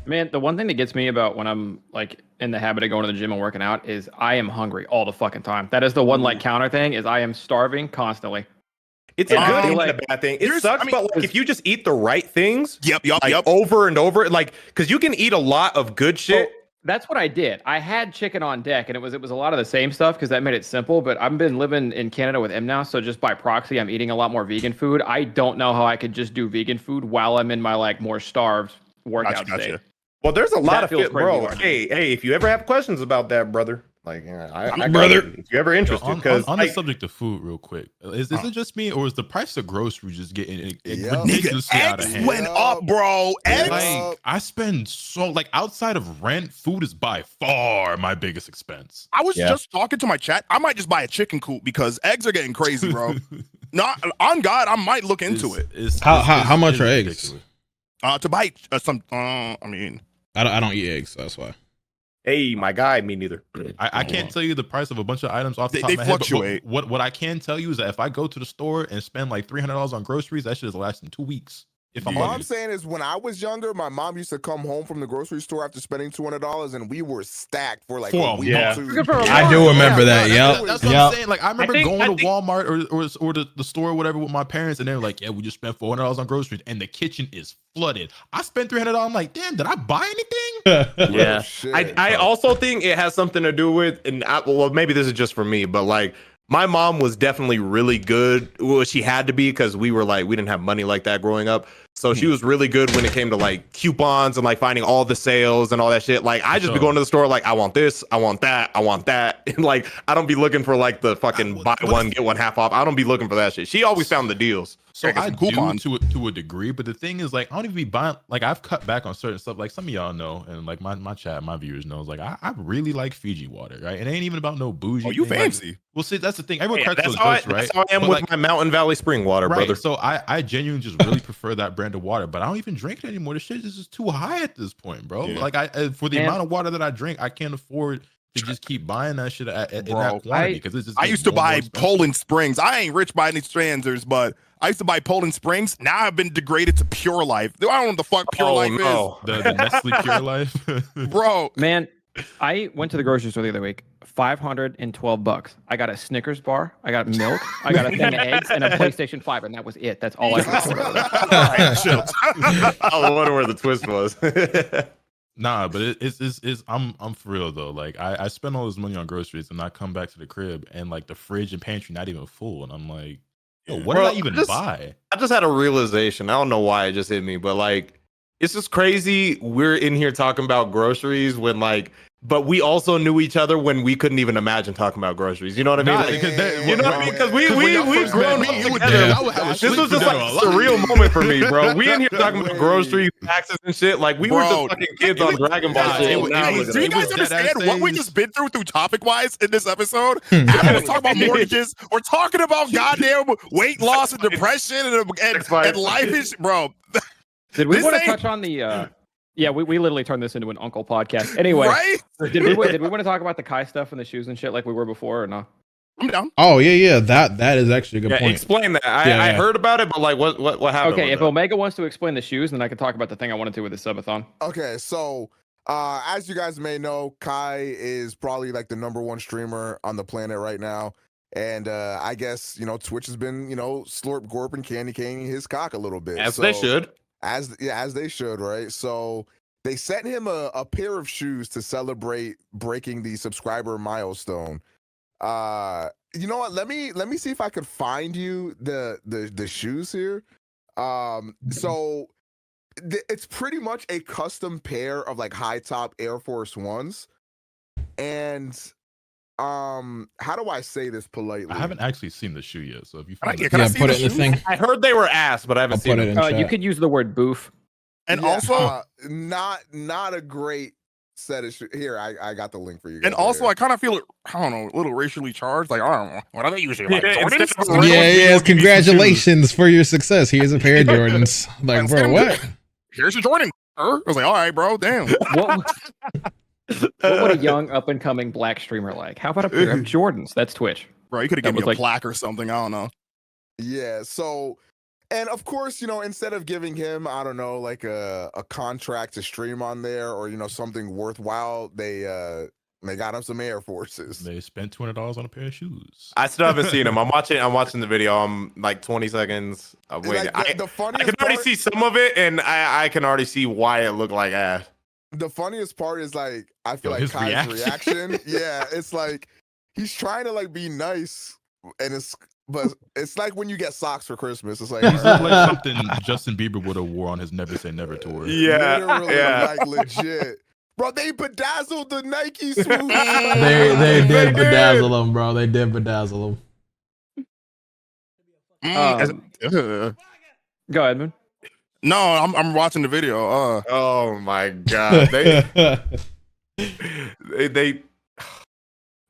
Man, the one thing that gets me about when I'm like in the habit of going to the gym and working out is I am hungry all the fucking time. That is the one like counter thing is I am starving constantly. It's a good thing and a bad thing. It sucks, but like if you just eat the right things, over and over, like because you can eat a lot of good shit. Well, that's what I did. I had chicken on deck, and it was a lot of the same stuff because that made it simple. But I've been living in Canada with him now, so just by proxy, I'm eating a lot more vegan food. I don't know how I could just do vegan food while I'm in my like more starved workout state. Well, there's a lot of fit, bro. Hey, if you ever have questions about that, brother, like brother, if you're ever interested, because on the subject of food, real quick, is it just me or is the price of groceries just getting ridiculously out of hand? Went up, bro. Like I spend so like outside of rent, food is by far my biggest expense. I was just talking to my chat. I might just buy a chicken coop because eggs are getting crazy, bro. No, on God, I might look into it. How much are eggs? To buy some. I mean, I don't eat eggs, so that's why. Hey, my guy, me neither. I can't tell you the price of a bunch of items off the top of my fluctuate. head. But what I can tell you is that if I go to the store and spend like $300 on groceries, that shit is lasting 2 weeks. If I'm all I'm saying is, when I was younger, my mom used to come home from the grocery store after spending $200, and we were stacked for like a week or two. I do remember that. Yeah, that's what I'm saying. Like I remember going to Walmart or the store or whatever with my parents, and they're like, "Yeah, we just spent $400 on groceries, and the kitchen is flooded." I spent $300. I'm like, "Damn, did I buy anything?" Yeah, I also think it has something to do with, and well, maybe this is just for me, but like, my mom was definitely really good. Well, she had to be, because we didn't have money like that growing up. So she was really good when it came to like coupons and like finding all the sales and all that shit. Like I just be going to the store like, I want this, I want that, I want that. And like, I don't be looking for like the fucking buy one, get one half off. I don't be looking for that shit. She always found the deals. So I do to a degree, but the thing is, like, I don't even be buying. Like, I've cut back on certain stuff. Like some of y'all know, and like my chat, my viewers knows. Like, I really like Fiji water, right? It ain't even about no bougie. Oh, you thing. fancy? Like, well, see, that's the thing. Everyone cracks those jokes, right? That's how I am with my Mountain Valley spring water, right, brother. So I genuinely just really prefer that brand of water, but I don't even drink it anymore. The shit is just too high at this point, bro. Yeah. Like for the amount of water that I drink, I can't afford to just keep buying that shit in that quantity, because it's just. I used to buy Poland Springs. I ain't rich by any standards, but I used to buy Poland Springs. Now I've been degraded to Pure Life. I don't know what the fuck Pure Life is. The Nestle Pure Life, bro. Man, I went to the grocery store the other week. $512. I got a Snickers bar. I got milk. I got a thing of eggs and a PlayStation 5, and that was it. That's all I could afford. I wonder where the twist was. Nah, but it's I'm for real though. Like I spend all this money on groceries, and I come back to the crib and like the fridge and pantry not even full, and I'm like, yo, what did I even buy? I just had a realization. I don't know why it just hit me, but like, it's just crazy. We're in here talking about groceries when like, but we also knew each other when we couldn't even imagine talking about groceries. You know what I mean? You know what I mean? Because we grown up together. This was just like a surreal moment for me, bro. We in here talking about groceries, taxes, and shit. Like we were just fucking kids on Dragon Ball shit. Do you guys understand what we just been through topic wise in this episode? After we talk about mortgages, we're talking about goddamn weight loss and depression and life is, bro. Did we want to touch on the? Yeah, we literally turned this into an uncle podcast. Anyway, right? Did we want to talk about the Kai stuff and the shoes and shit like we were before, or no? I'm down. Oh yeah. That is actually a good point. Explain that. I heard about it, but like, what happened? Okay, if Omega wants to explain the shoes, then I can talk about the thing I wanted to with the subathon. Okay, so as you guys may know, Kai is probably like the #1 streamer on the planet right now. And I guess, Twitch has been, slurp gorp and candy caning his cock a little bit. As they should. As they should, right? So they sent him a pair of shoes to celebrate breaking the subscriber milestone. You know what? Let me see if I could find you the shoes here. So it's pretty much a custom pair of like high top Air Force Ones. And how do I say this politely? I haven't actually seen the shoe yet, so if you find can I put it in the thing. I heard they were ass, but I haven't seen it. You could use the word boof. And also not a great set of shoes. Here, I got the link for you guys. And also I kind of feel I don't know, a little racially charged. Like, I don't know. What are they usually like? Jordans? Congratulations for your success. Here's a pair of Jordans. Like, bro, what? Here's your Jordan. I was like, all right, bro, damn. What would a young up-and-coming black streamer like? How about a pair of Jordans? That's Twitch. Bro, you could have given me a plaque or something. I don't know. Yeah, so, and of course, instead of giving him, I don't know, like a contract to stream on there or, something worthwhile, they got him some Air Forces. They spent $200 on a pair of shoes. I still haven't seen them. I'm watching the video. I'm like 20 seconds. I'm waiting. Like I can already see some of it, and I can already see why it looked like ass. The funniest part is like I feel like Kai's reaction. Yeah, it's like he's trying to like be nice, but it's like when you get socks for Christmas. It's like he's like something Justin Bieber would have wore on his Never Say Never tour. Yeah, literally, like legit. Bro, they bedazzled the Nike swoosh. they did bedazzle them, bro. They did bedazzle them. Go ahead, man. No, I'm watching the video. Oh my god, they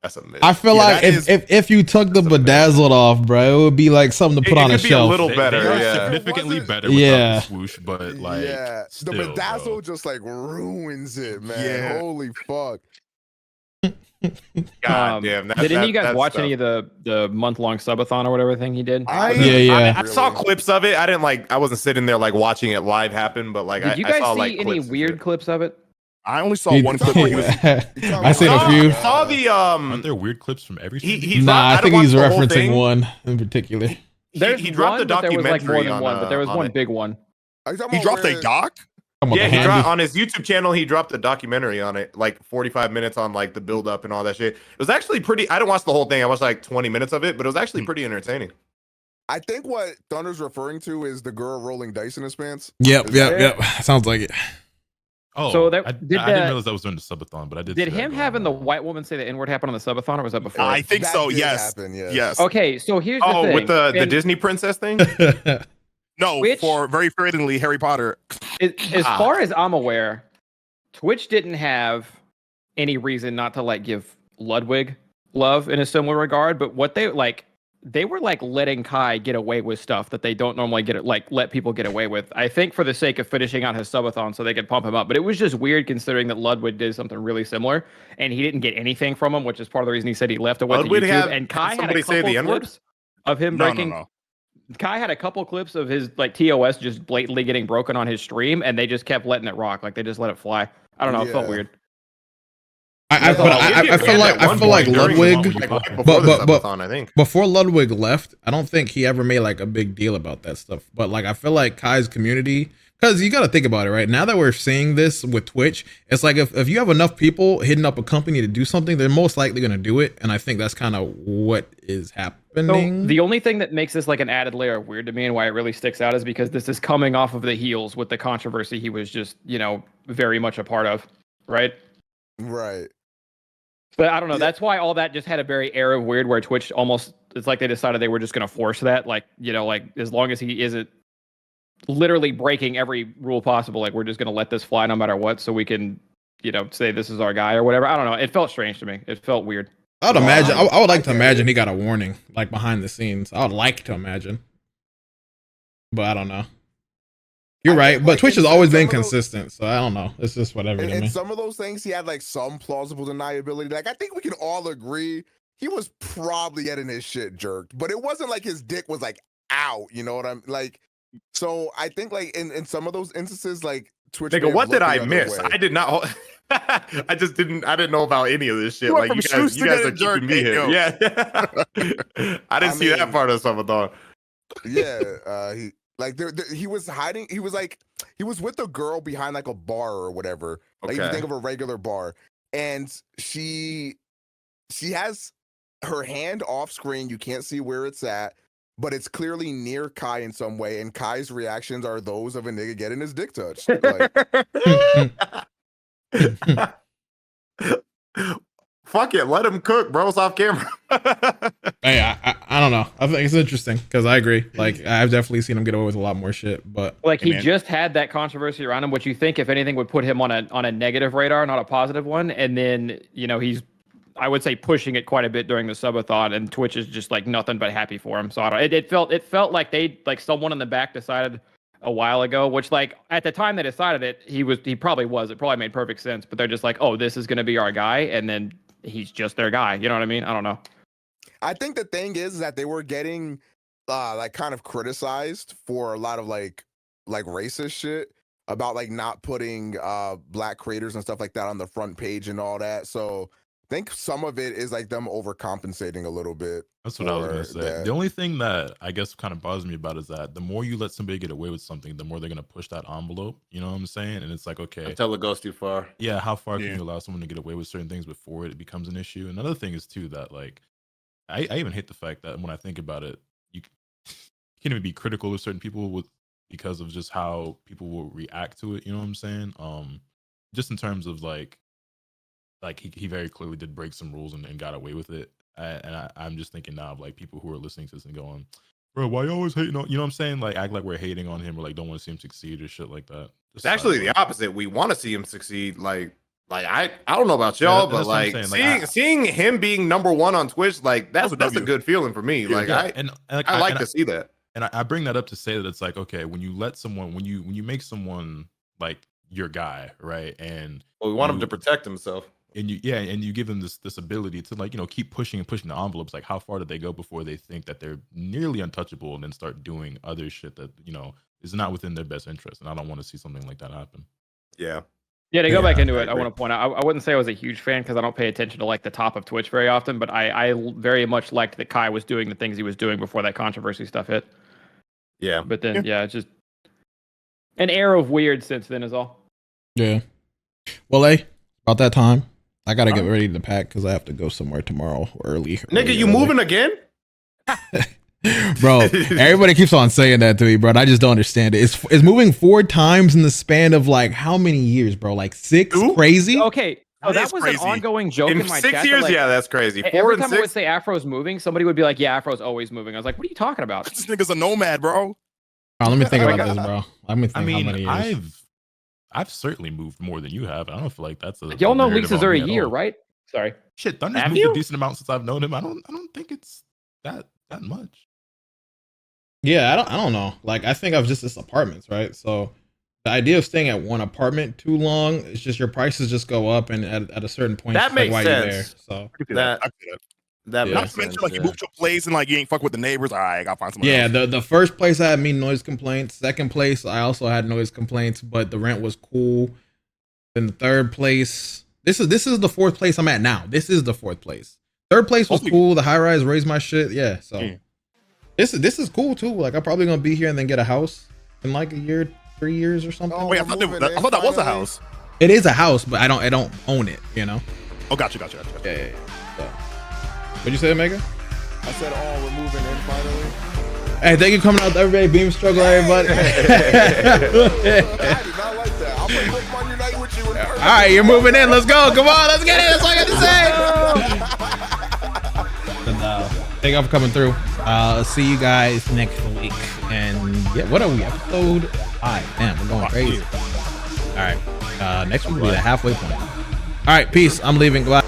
That's a myth. I feel like if you took the bedazzled off, bro, it would be like something to put on a shelf. A little better, significantly better without the swoosh, but like the bedazzle just like ruins it, man. Holy fuck. God damn. Did any of you guys watch any of the month-long subathon or whatever thing he did? I saw clips of it. I wasn't sitting there like watching it live happen, but like did you guys saw, see like, any weird clips of it? I only saw one clip. I seen a few. Saw the Aren't there weird clips from every? I think he's referencing one in particular. He dropped the documentary. There was like more than one, but there was one big one. He dropped a doc. Yeah, he dropped on his YouTube channel. He dropped a documentary on it, like 45 minutes on like the build up and all that shit. It was actually pretty. I didn't watch the whole thing. I watched like 20 minutes of it, but it was actually pretty entertaining. I think what Thunder's referring to is the girl rolling dice in his pants. Yep. Sounds like it. Oh, so I didn't realize that was during the subathon, but I did. Did him having the white woman say the N-word happened on the subathon, or was that before? I think so. Yes. Yes. Okay, so here's the thing. With the Disney princess thing. No, for very fittingly Harry Potter. As far as I'm aware, Twitch didn't have any reason not to like give Ludwig love in a similar regard, but what they were like letting Kai get away with stuff that they don't normally let people get away with. I think for the sake of finishing out his subathon so they could pump him up. But it was just weird considering that Ludwig did something really similar and he didn't get anything from him, which is part of the reason he said he left away to YouTube. And Kai had a couple clips of him breaking. No. Kai had a couple clips of his like TOS just blatantly getting broken on his stream, and they just kept letting it rock. Like they just let it fly. I don't know. It felt weird. I feel like Ludwig, but I think before Ludwig left, I don't think he ever made like a big deal about that stuff. But like I feel like Kai's community, because you got to think about it, right? Now that we're seeing this with Twitch, it's like if you have enough people hitting up a company to do something, they're most likely going to do it. And I think that's kind of what is happening. So the only thing that makes this like an added layer of weird to me and why it really sticks out is because this is coming off of the heels with the controversy he was just, very much a part of, right? Right. But I don't know. That's why all that just had a very air of weird where Twitch almost, it's like they decided they were just going to force that. Like, like as long as he isn't literally breaking every rule possible, like we're just going to let this fly no matter what. So we can, say this is our guy or whatever. I don't know. It felt strange to me. It felt weird. I would imagine. I would like to imagine he got a warning, like behind the scenes. I would like to imagine, but I don't know. You're right, but Twitch has always been consistent, so I don't know. It's just whatever. And some of those things, he had like some plausible deniability. Like I think we can all agree he was probably getting his shit jerked, but it wasn't like his dick was like out. You know what I'm like? So I think like in some of those instances, like Twitch. Nigga, what did I miss? I did not. I didn't know about any of this shit. Like you guys are keeping me here. Yeah. I didn't see that part of Subathon. Yeah. He was hiding. He was with a girl behind like a bar or whatever. Like if you think of a regular bar, and she has her hand off screen. You can't see where it's at, but it's clearly near Kai in some way. And Kai's reactions are those of a nigga getting his dick touched. Fuck it, let him cook, bro. It's off camera. Hey, I don't know. I think it's interesting because I agree. Like I've definitely seen him get away with a lot more shit. But like he just had that controversy around him, which you think if anything would put him on a negative radar, not a positive one. And then he's, I would say, pushing it quite a bit during the subathon, and Twitch is just like nothing but happy for him. So I don't. It felt like someone in the back decided a while ago, which like at the time they decided it, he probably was. It probably made perfect sense. But they're just like, oh, this is going to be our guy, and then he's just their guy. You know what I mean? I don't know. I think the thing is that they were getting like kind of criticized for a lot of like racist shit about like not putting black creators and stuff like that on the front page and all that. So I think some of it is like them overcompensating a little bit. That's what I was gonna say. That. The only thing that I guess kind of bothers me about is that the more you let somebody get away with something, the more they're gonna push that envelope. You know what I'm saying? And it's like, okay, until it goes too far. Yeah, how far can you allow someone to get away with certain things before it becomes an issue? Another thing is too that like I even hate the fact that when I think about it, you can't even be critical of certain people because of just how people will react to it. You know what I'm saying? Just in terms of like he very clearly did break some rules and got away with it. I'm just thinking now of like people who are listening to this and going, bro, why you always hating on? You know what I'm saying? Like act like we're hating on him or like don't want to see him succeed or shit like that. It's actually the opposite. We want to see him succeed. Like Like I don't know about y'all, but like seeing him being #1 on Twitch, like that's a good feeling for me. Like I like to see that. And I bring that up to say that it's like, okay, when you let someone, when you make someone like your guy, right? And we want him to protect himself. And you give them this ability to, like, you know, keep pushing and pushing the envelopes. Like, how far do they go before they think that they're nearly untouchable and then start doing other shit that, you know, is not within their best interest? And I don't want to see something like that happen. Yeah. Yeah, to go back into it, I want to point out, I wouldn't say I was a huge fan because I don't pay attention to like the top of Twitch very often, but I very much liked that Kai was doing the things he was doing before that controversy stuff hit. Yeah. But then, it's just an air of weird since then is all. Yeah. Well, about that time. I gotta get ready to pack because I have to go somewhere tomorrow early. Nigga, you moving again? Bro, everybody keeps on saying that to me, bro. I just don't understand it. It's moving 4 times in the span of like how many years, bro? Like 6? Ooh. Crazy? Okay. Oh, that was crazy. An ongoing joke in my 6 chat. 6 years, like, yeah, that's crazy. 4 every and time 6? I would say Afro's moving, somebody would be like, yeah, Afro's always moving. I was like, what are you talking about? This nigga's a nomad, bro. Oh, let me think about this, bro. Let me think how many years. I've certainly moved more than you have. I don't feel like that's a. Y'all know leases are a year, right? Sorry. Shit, Thunder's moved a decent amount since I've known him. I don't think it's that much. Yeah, I don't know. Like, I think of just this apartments, right? So the idea of staying at one apartment too long, it's just your prices just go up, and at a certain point, that makes like, sense. You're there. So that not to mention, like, you moved to a place and like you ain't fuck with the neighbors. All right, I'll find somewhere else. The first place I had noise complaints. Second place I also had noise complaints, but the rent was cool. Then the third place, this is the 4th place I'm at now. This is the 4th place. Third place was cool. The high rise raised my shit. Yeah, so this is cool too. Like, I'm probably gonna be here and then get a house in like a year, 3 years or something. Oh, wait, I thought that was a house. It is a house, but I don't own it. You know. Oh, gotcha. Yeah. So. What'd you say, Omega? I said, we're moving in finally. Hey, thank you for coming out, everybody. Beam struggle, everybody. I did not like that. I'm gonna Pokemon Unite with you in person. All right, you're moving in. Let's go. Come on, let's get it. That's all I got to say. And, thank you for coming through. See you guys next week. And yeah, what are we? Episode 5. Damn, we're going crazy. All right. Next week will be the halfway point. All right, peace. I'm leaving. Goodbye.